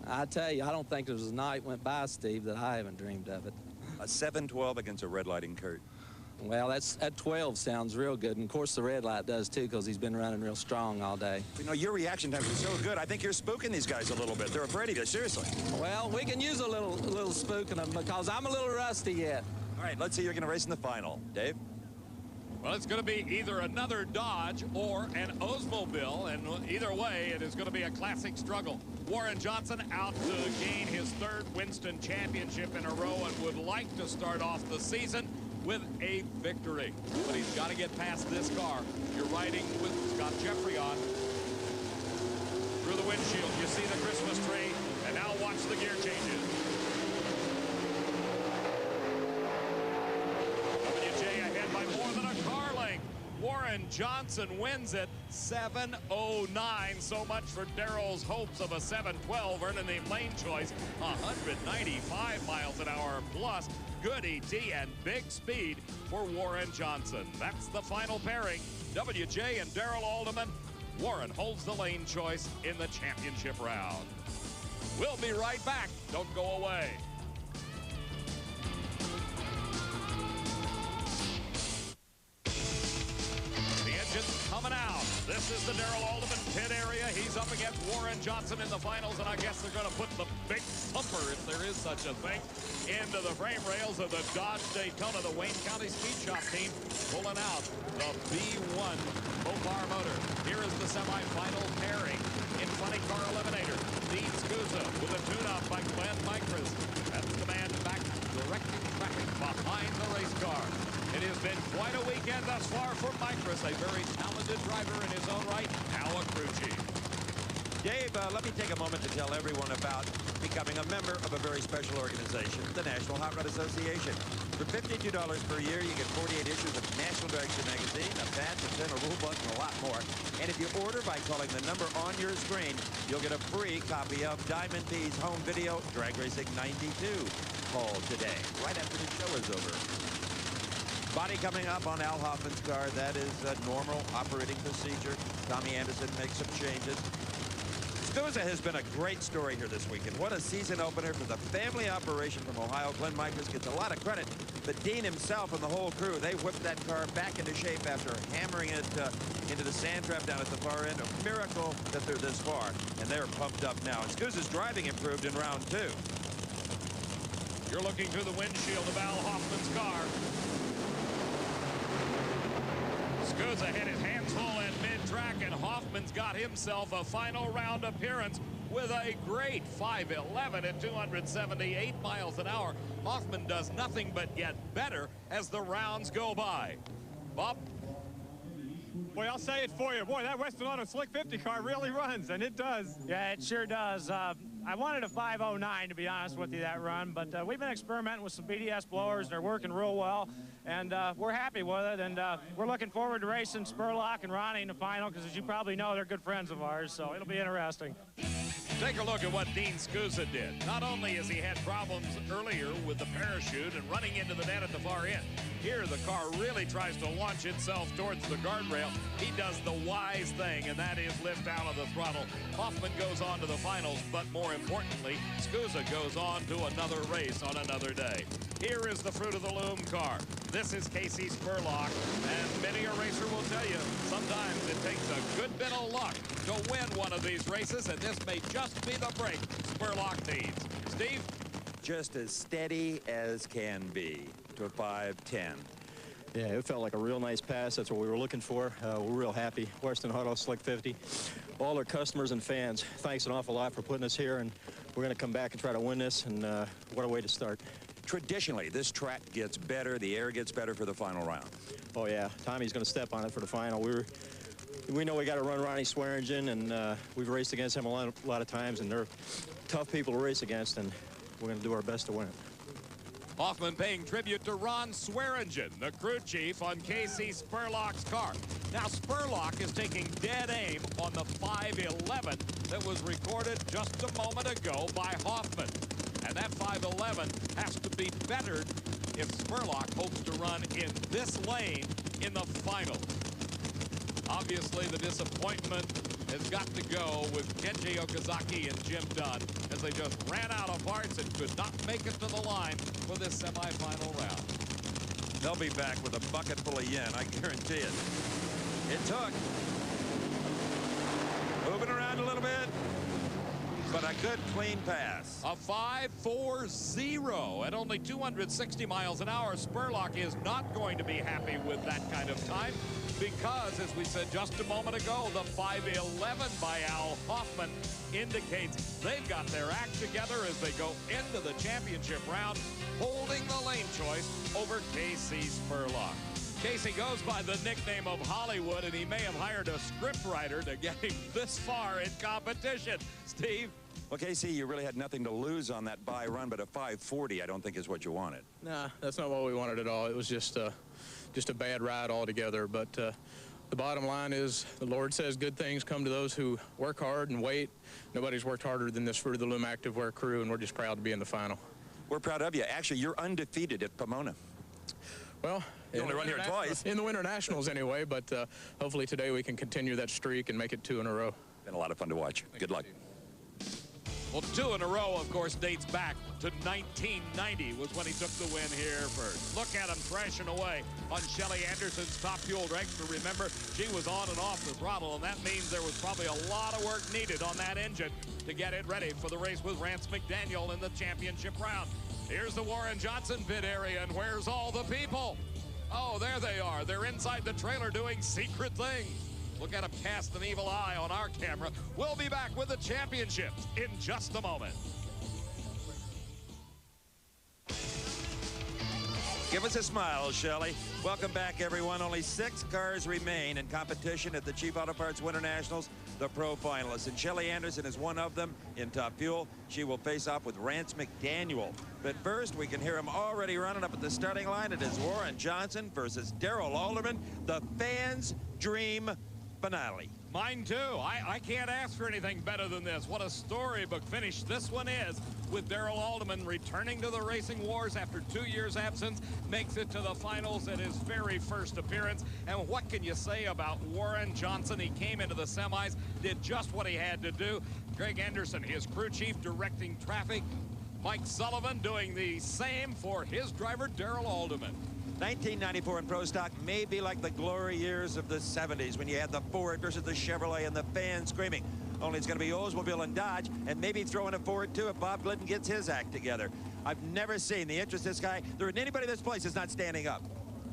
I tell you, I don't think there was a night went by, Steve, that I haven't dreamed of it. A 7-12 against a red lighting Kurt. Well, that 12 sounds real good, and of course the red light does too, because he's been running real strong all day. You know, your reaction times are so good. I think you're spooking these guys a little bit. They're afraid of you, seriously. Well, we can use a little spooking them, because I'm a little rusty yet. All right, let's see you're going to race in the final. Dave? Well, it's going to be either another Dodge or an Oldsmobile, and either way, it is going to be a classic struggle. Warren Johnson out to gain his 3rd Winston championship in a row and would like to start off the season with a victory. But he's got to get past this car. You're riding with Scott Jeffrey on. Through the windshield, you see the Christmas tree, and now watch the gear changes. WJ ahead by more than a car length. Warren Johnson wins it 7:09. So much for Darrell's hopes of a 7:12, earning the lane choice 195 miles an hour plus. Good ET and big speed for Warren Johnson. That's the final pairing. WJ and Darrell Alderman. Warren holds the lane choice in the championship round. We'll be right back. Don't go away. Coming out. This is the Darrell Alderman pit area. He's up against Warren Johnson in the finals, and I guess they're going to put the big thumper, if there is such a thing, into the frame rails of the Dodge Daytona. The Wayne County Speed Shop team pulling out the B1 Mopar motor. Here is the semifinal pairing in Funny Car Eliminator. Dean Scuza with a tune-up by Glenn Micras. That's the man back directing traffic behind the race car. It has been quite a weekend thus far for Micras, a very talented driver in his own right, now a crew chief. Dave, let me take a moment to tell everyone about becoming a member of a very special organization, the National Hot Rod Association. For $52 per year, you get 48 issues of National Drag Racer magazine, a patch, a pen, a rule book, and a lot more. And if you order by calling the number on your screen, you'll get a free copy of Diamond P's home video, Drag Racing 92. Call today, right after the show is over. Body coming up on Al Hoffman's car. That is a normal operating procedure. Tommy Anderson makes some changes. Scuza has been a great story here this weekend. What a season opener for the family operation from Ohio. Glenn Micras gets a lot of credit, but Dean himself and the whole crew, they whipped that car back into shape after hammering it into the sand trap down at the far end. A miracle that they're this far, and they're pumped up now. And Scuza's driving improved in round 2. You're looking through the windshield of Al Hoffman's car. Scuza had his hands full at mid-track, and Hoffman's got himself a final round appearance with a great 5:11 at 278 miles an hour. Hoffman does nothing but get better as the rounds go by. Bob? Boy, I'll say it for you. Boy, that Western Auto Slick 50 car really runs, and it does. Yeah, it sure does. I wanted a 5:09, to be honest with you, that run, but we've been experimenting with some BDS blowers. They're working real well, and we're happy with it, and we're looking forward to racing Spurlock and Ronnie in the final, because as you probably know, they're good friends of ours, so it'll be interesting. Take a look at what Dean Scuza did. Not only has he had problems earlier with the parachute and running into the net at the far end, here the car really tries to launch itself towards the guardrail. He does the wise thing, and that is lift out of the throttle. Hoffman goes on to the finals, but more importantly, Scuza goes on to another race on another day. Here is the fruit of the loom car. This is Casey Spurlock, and many a racer will tell you, sometimes it takes a good bit of luck to win one of these races, and this may just be the break Spurlock needs. Steve? Just as steady as can be to a 5:10. Yeah, it felt like a real nice pass. That's what we were looking for. We're real happy. Western Auto Slick 50. All our customers and fans, thanks an awful lot for putting us here, and we're going to come back and try to win this, and what a way to start. Traditionally, this track gets better, the air gets better for the final round. Oh, yeah. Tommy's going to step on it for the final. We know we got to run Ronnie Swearingen, and we've raced against him a lot of times, and they're tough people to race against, and we're going to do our best to win it. Hoffman paying tribute to Ron Swearingen, the crew chief on Casey Spurlock's car. Now, Spurlock is taking dead aim on the 5:11 that was recorded just a moment ago by Hoffman. And that 5:11 has to be bettered if Spurlock hopes to run in this lane in the final. Obviously, the disappointment has got to go with Kenji Okazaki and Jim Dunn, as they just ran out of parts and could not make it to the line for this semifinal round. They'll be back with a bucket full of yen, I guarantee it. It took. Moving around a little bit, but a good clean pass. A 5.40 at only 260 miles an hour. Spurlock is not going to be happy with that kind of time because, as we said just a moment ago, the 5.11 by Al Hoffman indicates they've got their act together as they go into the championship round, holding the lane choice over Casey Spurlock. Casey goes by the nickname of Hollywood, and he may have hired a scriptwriter to get him this far in competition. Steve? Well, Casey, you really had nothing to lose on that bye run, but a 5.40 I don't think is what you wanted. Nah, that's not what we wanted at all. It was just a bad ride altogether. But the bottom line is the Lord says good things come to those who work hard and wait. Nobody's worked harder than this Fruit of the Loom Activewear crew, and we're just proud to be in the final. We're proud of you. Actually, you're undefeated at Pomona. Well, you only run here twice. In the Winternationals anyway, but hopefully today we can continue that streak and make it 2 in a row. Been a lot of fun to watch. Good luck. Well, 2 in a row, of course, dates back to 1990 was when he took the win here first. Look at him thrashing away on Shelly Anderson's top-fueled Dragster. Remember, she was on and off the throttle, and that means there was probably a lot of work needed on that engine to get it ready for the race with Rance McDaniel in the championship round. Here's the Warren Johnson pit area, and where's all the people? Oh, there they are. They're inside the trailer doing secret things. Look at them cast an evil eye on our camera. We'll be back with the championships in just a moment. Give us a smile, Shelly. Welcome back, everyone. Only 6 cars remain in competition at the Chief Auto Parts Winternationals, the pro finalists. And Shelly Anderson is one of them in Top Fuel. She will face off with Rance McDaniel. But first, we can hear him already running up at the starting line. It is Warren Johnson versus Darrell Alderman, the fans' dream finale. Mine too. I can't ask for anything better than this. What a storybook finish this one is, with Darrell Alderman returning to the racing wars after 2 years absence, makes it to the finals at his very first appearance. And what can you say about Warren Johnson? He came into the semis, did just what he had to do. Greg Anderson, his crew chief, directing traffic. Mike Sullivan doing the same for his driver, Darrell Alderman. 1994 in Pro Stock may be like the glory years of the 70s when you had the Ford versus the Chevrolet and the fans screaming. Only it's going to be Oldsmobile and Dodge, and maybe throwing a Ford too if Bob Glidden gets his act together. I've never seen the interest this guy. There isn't anybody in this place that's not standing up.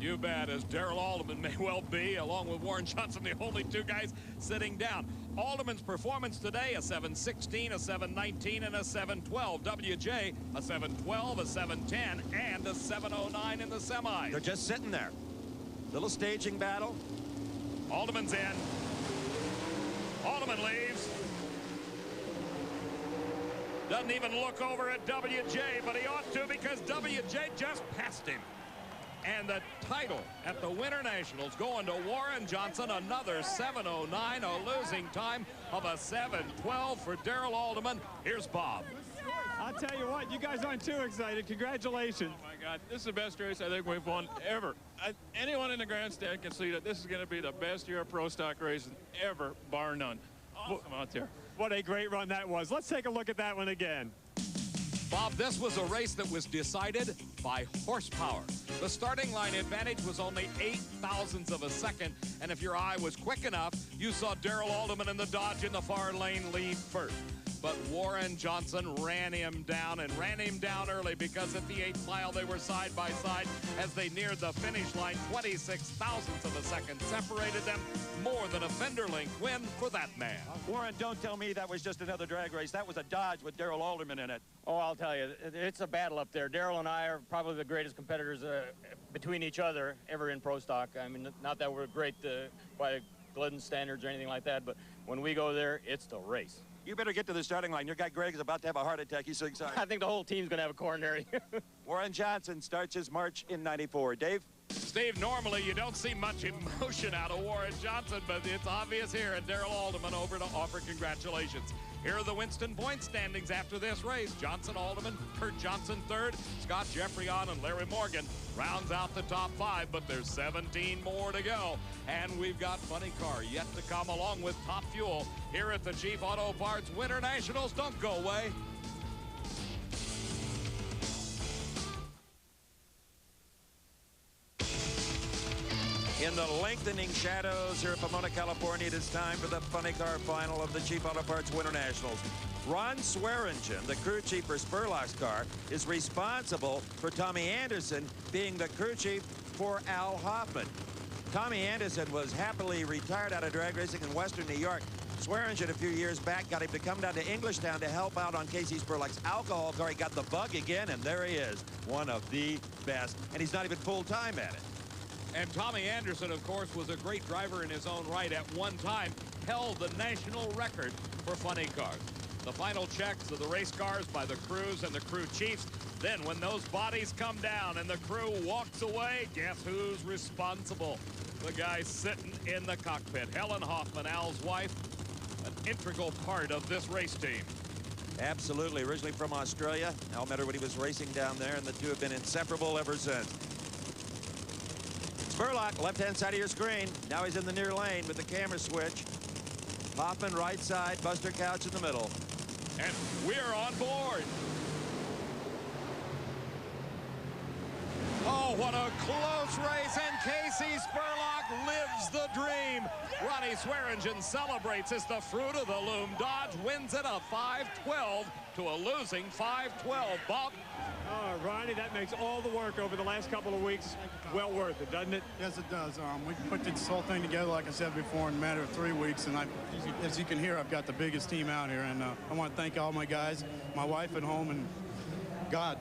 You bet, as Darrell Alderman may well be, along with Warren Johnson, the only 2 guys sitting down. Alderman's performance today, a 7.16, a 7.19, and a 7.12. WJ, a 7.12, a 7.10, and a 7.09 in the semis. They're just sitting there. Little staging battle. Alderman's in. Alderman leaves. Doesn't even look over at WJ, but he ought to, because WJ just passed him. And the title at the Winternationals going to Warren Johnson, another 7.09, a losing time of a 7.12 for Darrell Alderman. Here's Bob. I'll tell you what, you guys aren't too excited. Congratulations. Oh, my God. This is the best race I think we've won ever. Anyone in the grandstand can see that this is going to be the best year of Pro Stock racing ever, bar none. Awesome out there. What a great run that was. Let's take a look at that one again. Bob, this was a race that was decided by horsepower. The starting line advantage was only 0.08 of a second, and if your eye was quick enough, you saw Darrell Alderman in the Dodge in the far lane lead first. But Warren Johnson ran him down, and ran him down early, because at the 8th mile they were side by side as they neared the finish line. 26,000ths of a second separated them. More than a fender length win for that man. Warren, don't tell me that was just another drag race. That was a Dodge with Darrell Alderman in it. Oh, I'll tell you, it's a battle up there. Darrell and I are probably the greatest competitors between each other ever in Pro Stock. I mean, not that we're great by Glidden standards or anything like that, but when we go there, it's the race. You better get to the starting line. Your guy Greg is about to have a heart attack. He's so excited. I think the whole team's going to have a coronary. Warren Johnson starts his march in 94. Dave? Steve, normally you don't see much emotion out of Warren Johnson, but it's obvious here, and Darrell Alderman over to offer congratulations. Here are the Winston point standings after this race. Johnson, Alderman, Kurt Johnson third, Scott Jeffrion and Larry Morgan rounds out the top 5, but there's 17 more to go. And we've got Funny Car yet to come along with Top Fuel here at the Chief Auto Parts Winternationals. Don't go away. In the lengthening shadows here at Pomona, California, it is time for the Funny Car final of the Chief Auto Parts Winternationals. Ron Swearingen, the crew chief for Spurlock's car, is responsible for Tommy Anderson being the crew chief for Al Hoffman. Tommy Anderson was happily retired out of drag racing in Western New York. Swearingen a few years back got him to come down to Englishtown to help out on Casey Spurlock's alcohol car. He got the bug again, and there he is, one of the best, and he's not even full-time at it. And Tommy Anderson, of course, was a great driver in his own right. At one time, held the national record for funny cars. The final checks of the race cars by the crews and the crew chiefs. Then when those bodies come down and the crew walks away, guess who's responsible? The guy sitting in the cockpit. Helen Hoffman, Al's wife, an integral part of this race team. Absolutely. Originally from Australia. Al met her when he was racing down there, and the two have been inseparable ever since. Spurlock, left-hand side of your screen. Now he's in the near lane with the camera switch. Hoffman, right side. Buster Couch in the middle. And we're on board. Oh, what a close race, and Casey Spurlock lives the dream. Ronnie Swearingen celebrates. It's the fruit of the loom. Dodge wins it a 5-12 to a losing 5-12. Bob? Oh, Ronnie, that makes all the work over the last couple of weeks well worth it, doesn't it? Yes, it does. We put this whole thing together, like I said before, in a matter of 3 weeks. And as you can hear, I've got the biggest team out here. And I want to thank all my guys, my wife at home, and God.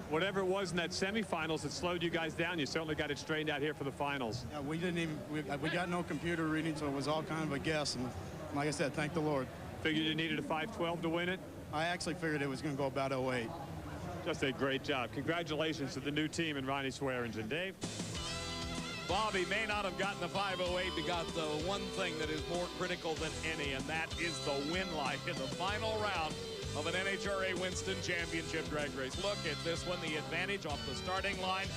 Whatever it was in that semifinals that slowed you guys down, you certainly got it straightened out here for the finals. Yeah, we didn't even, we got no computer reading, so it was all kind of a guess. And like I said, thank the Lord. Figured you needed a 5-12 to win it? I actually figured it was going to go about 08. Just a great job. Congratulations to the new team and Ronnie Swearingen. Dave? Bobby may not have gotten the 508, but got the one thing that is more critical than any, and that is the win light in the final round of an NHRA Winston Championship drag race. Look at this one, the advantage off the starting line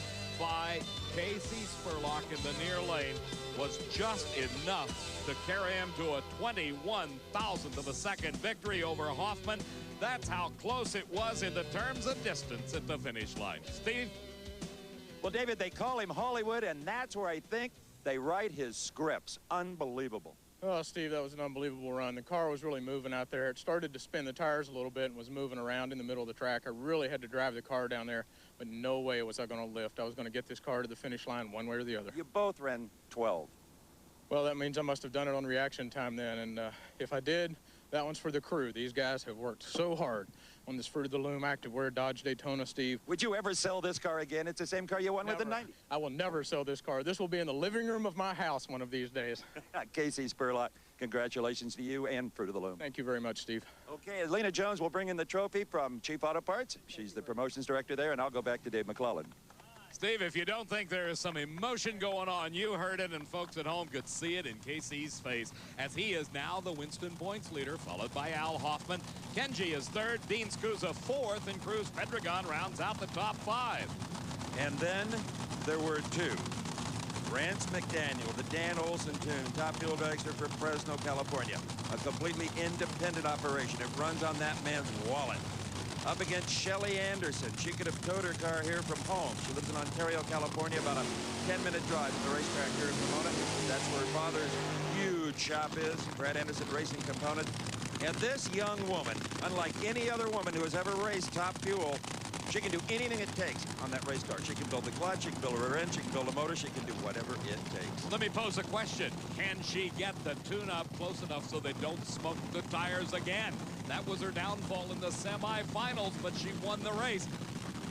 by Casey Spurlock in the near lane was just enough to carry him to a 21,000th of a second victory over Hoffman. That's how close it was in the terms of distance at the finish line. Steve? Well, David, they call him Hollywood, and that's where I think they write his scripts. Unbelievable. Oh, Steve, that was an unbelievable run. The car was really moving out there. It started to spin the tires a little bit and was moving around in the middle of the track. I really had to drive the car down there, but no way was I going to lift. I was going to get this car to the finish line one way or the other. You both ran 12. Well, that means I must have done it on reaction time then, and if I did, that one's for the crew. These guys have worked so hard on this Fruit of the Loom Activewear Dodge Daytona, Steve. Would you ever sell this car again? It's the same car you won with the 90. I will never sell this car. This will be in the living room of my house one of these days. Casey Spurlock, congratulations to you and Fruit of the Loom. Thank you very much, Steve. Okay, Lena Jones will bring in the trophy from Chief Auto Parts. She's the promotions director there, and I'll go back to Dave McClellan. Steve, if you don't think there is some emotion going on, you heard it, and folks at home could see it in Casey's face, as he is now the Winston points leader, followed by Al Hoffman. Kenji is third, Dean Scuza fourth, and Cruz Pedregon rounds out the top 5. And then there were two. Rance McDaniel, the Dan Olson tune, top fuel dragster for Fresno, California. A completely independent operation. It runs on that man's wallet. Up against Shelly Anderson. She could have towed her car here from home. She lives in Ontario, California, about a 10-minute drive from the racetrack here in Pomona. That's where her father's huge shop is, Brad Anderson Racing Component. And this young woman, unlike any other woman who has ever raced top fuel, she can do anything it takes on that race car. She can build the clutch, she can build a rear end, she can build a motor, she can do whatever it takes. Let me pose a question. Can she get the tune-up close enough so they don't smoke the tires again? That was her downfall in the semifinals, but she won the race.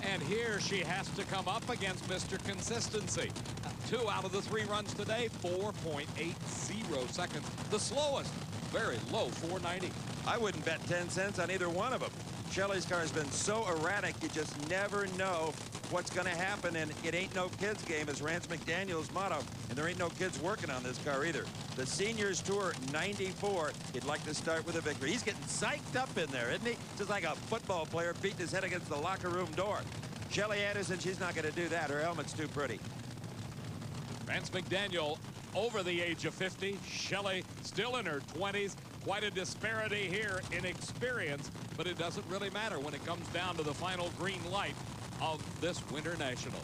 And here she has to come up against Mr. Consistency. 2 out of the 3 runs today, 4.80 seconds. The slowest, very low, 490. I wouldn't bet 10 cents on either one of them. Shelly's car has been so erratic, you just never know what's going to happen, and it ain't no kids game is Rance McDaniel's motto, and there ain't no kids working on this car either. The Seniors Tour 94, he'd like to start with a victory. He's getting psyched up in there, isn't he? Just like a football player beating his head against the locker room door. Shelly Anderson, she's not going to do that. Her helmet's too pretty. Rance McDaniel over the age of 50. Shelly still in her 20s. Quite a disparity here in experience, but it doesn't really matter when it comes down to the final green light of this Winter Nationals.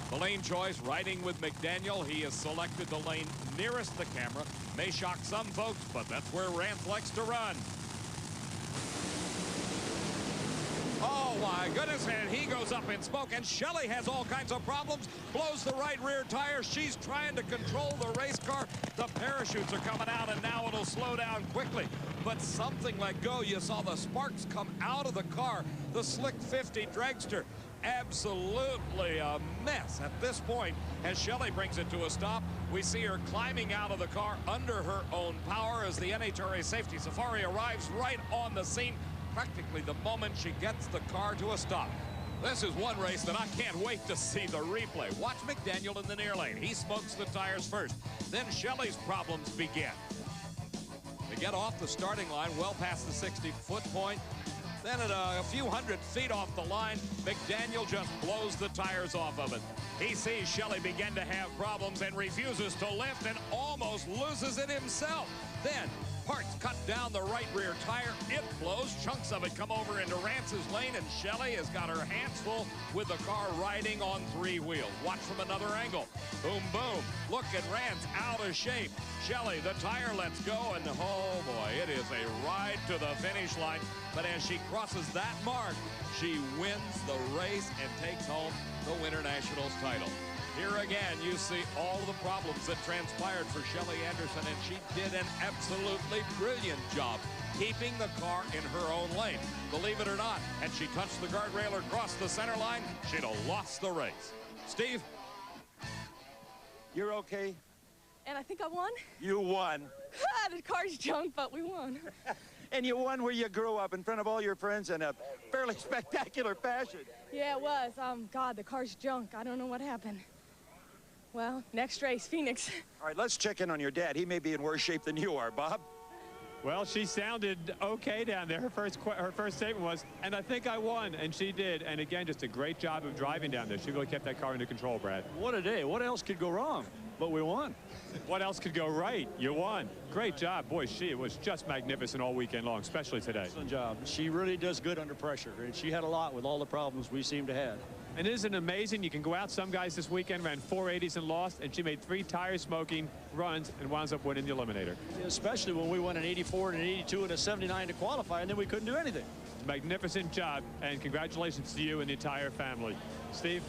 The lane choice, riding with McDaniel. He has selected the lane nearest the camera. May shock some folks, but that's where Rance likes to run. Oh my goodness, and he goes up in smoke, and Shelly has all kinds of problems, blows the right rear tire. She's trying to control the race car. The parachutes are coming out, and now it'll slow down quickly. But something let go. You saw the sparks come out of the car. The Slick 50 dragster, absolutely a mess at this point. As Shelly brings it to a stop, we see her climbing out of the car under her own power as the NHRA Safety Safari arrives right on the scene, practically the moment she gets the car to a stop. This is one race that I can't wait to see the replay. Watch McDaniel in the near lane. He smokes the tires first. Then Shelly's problems begin. They get off the starting line well past the 60-foot point. Then at a few hundred feet off the line, McDaniel just blows the tires off of it. He sees Shelly begin to have problems and refuses to lift and almost loses it himself. Then parts cut down the right rear tire. It blows. Chunks of it come over into Rance's lane, and Shelly has got her hands full with the car riding on three wheels. Watch from another angle. Boom, boom. Look at Rance out of shape. Shelly, the tire lets go, and oh boy, it is a ride to the finish line. But as she crosses that mark, she wins the race and takes home the Winter Nationals title. Here again, you see all the problems that transpired for Shelly Anderson, and she did an absolutely brilliant job keeping the car in her own lane. Believe it or not, had she touched the guardrail or crossed the center line, she'd have lost the race. Steve? You're okay? And I think I won. You won. The car's junk, but we won. And you won where you grew up in front of all your friends in a fairly spectacular fashion. Yeah, it was. God, the car's junk. I don't know what happened. Well, next race, Phoenix. All right, let's check in on your dad. He may be in worse shape than you are, Bob. Well, she sounded okay down there. Her first statement was, and I think I won, and she did. And again, just a great job of driving down there. She really kept that car under control, Brad. What a day. What else could go wrong? But we won. What else could go right? You won. Great job. Boy, she was just magnificent all weekend long, especially today. Excellent job. She really does good under pressure, and she had a lot with all the problems we seem to have. And isn't it amazing? You can go out. Some guys this weekend ran 480s and lost, and she made 3 tire smoking runs and winds up winning the eliminator. Especially when we won an 84 and an 82 and a 79 to qualify, and then we couldn't do anything. Magnificent job, and congratulations to you and the entire family. Steve?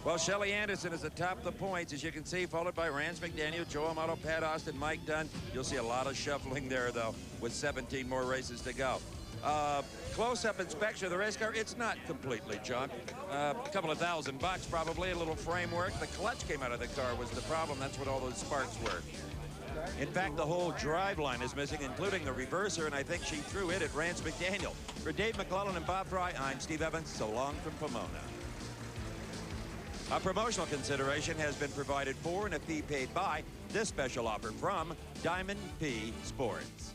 Well, Shelly Anderson is atop the points, as you can see, followed by Rance McDaniel, Joe Amato, Pat Austin, Mike Dunn. You'll see a lot of shuffling there, though, with 17 more races to go. Close-up inspection of the race car, it's not completely junk. A couple of $1,000 probably, a little framework. The clutch came out of the car was the problem. That's what all those sparks were. In fact, the whole drive line is missing, including the reverser, and I think she threw it at Rance McDaniel. For Dave McClellan and Bob Fry, I'm Steve Evans. So long from Pomona. A promotional consideration has been provided for and a fee paid by this special offer from Diamond P Sports.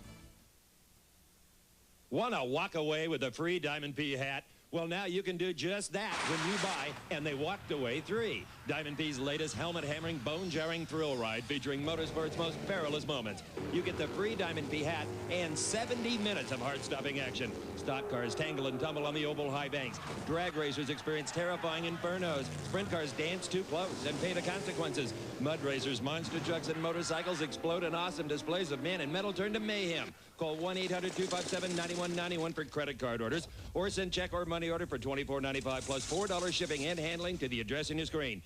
Want to walk away with a free Diamond P hat? Well, now you can do just that when you buy, and they walked away 3. Diamond P's latest helmet-hammering, bone-jarring thrill ride featuring motorsport's most perilous moments. You get the free Diamond P hat and 70 minutes of heart-stopping action. Stock cars tangle and tumble on the oval high banks. Drag racers experience terrifying infernos. Sprint cars dance too close and pay the consequences. Mud racers, monster trucks, and motorcycles explode in awesome displays of man and metal turn to mayhem. Call 1-800-257-9191 for credit card orders, or send check or money order for $24.95 plus $4 shipping and handling to the address on your screen.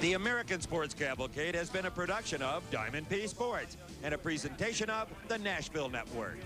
The American Sports Cavalcade has been a production of Diamond P Sports and a presentation of the Nashville Network.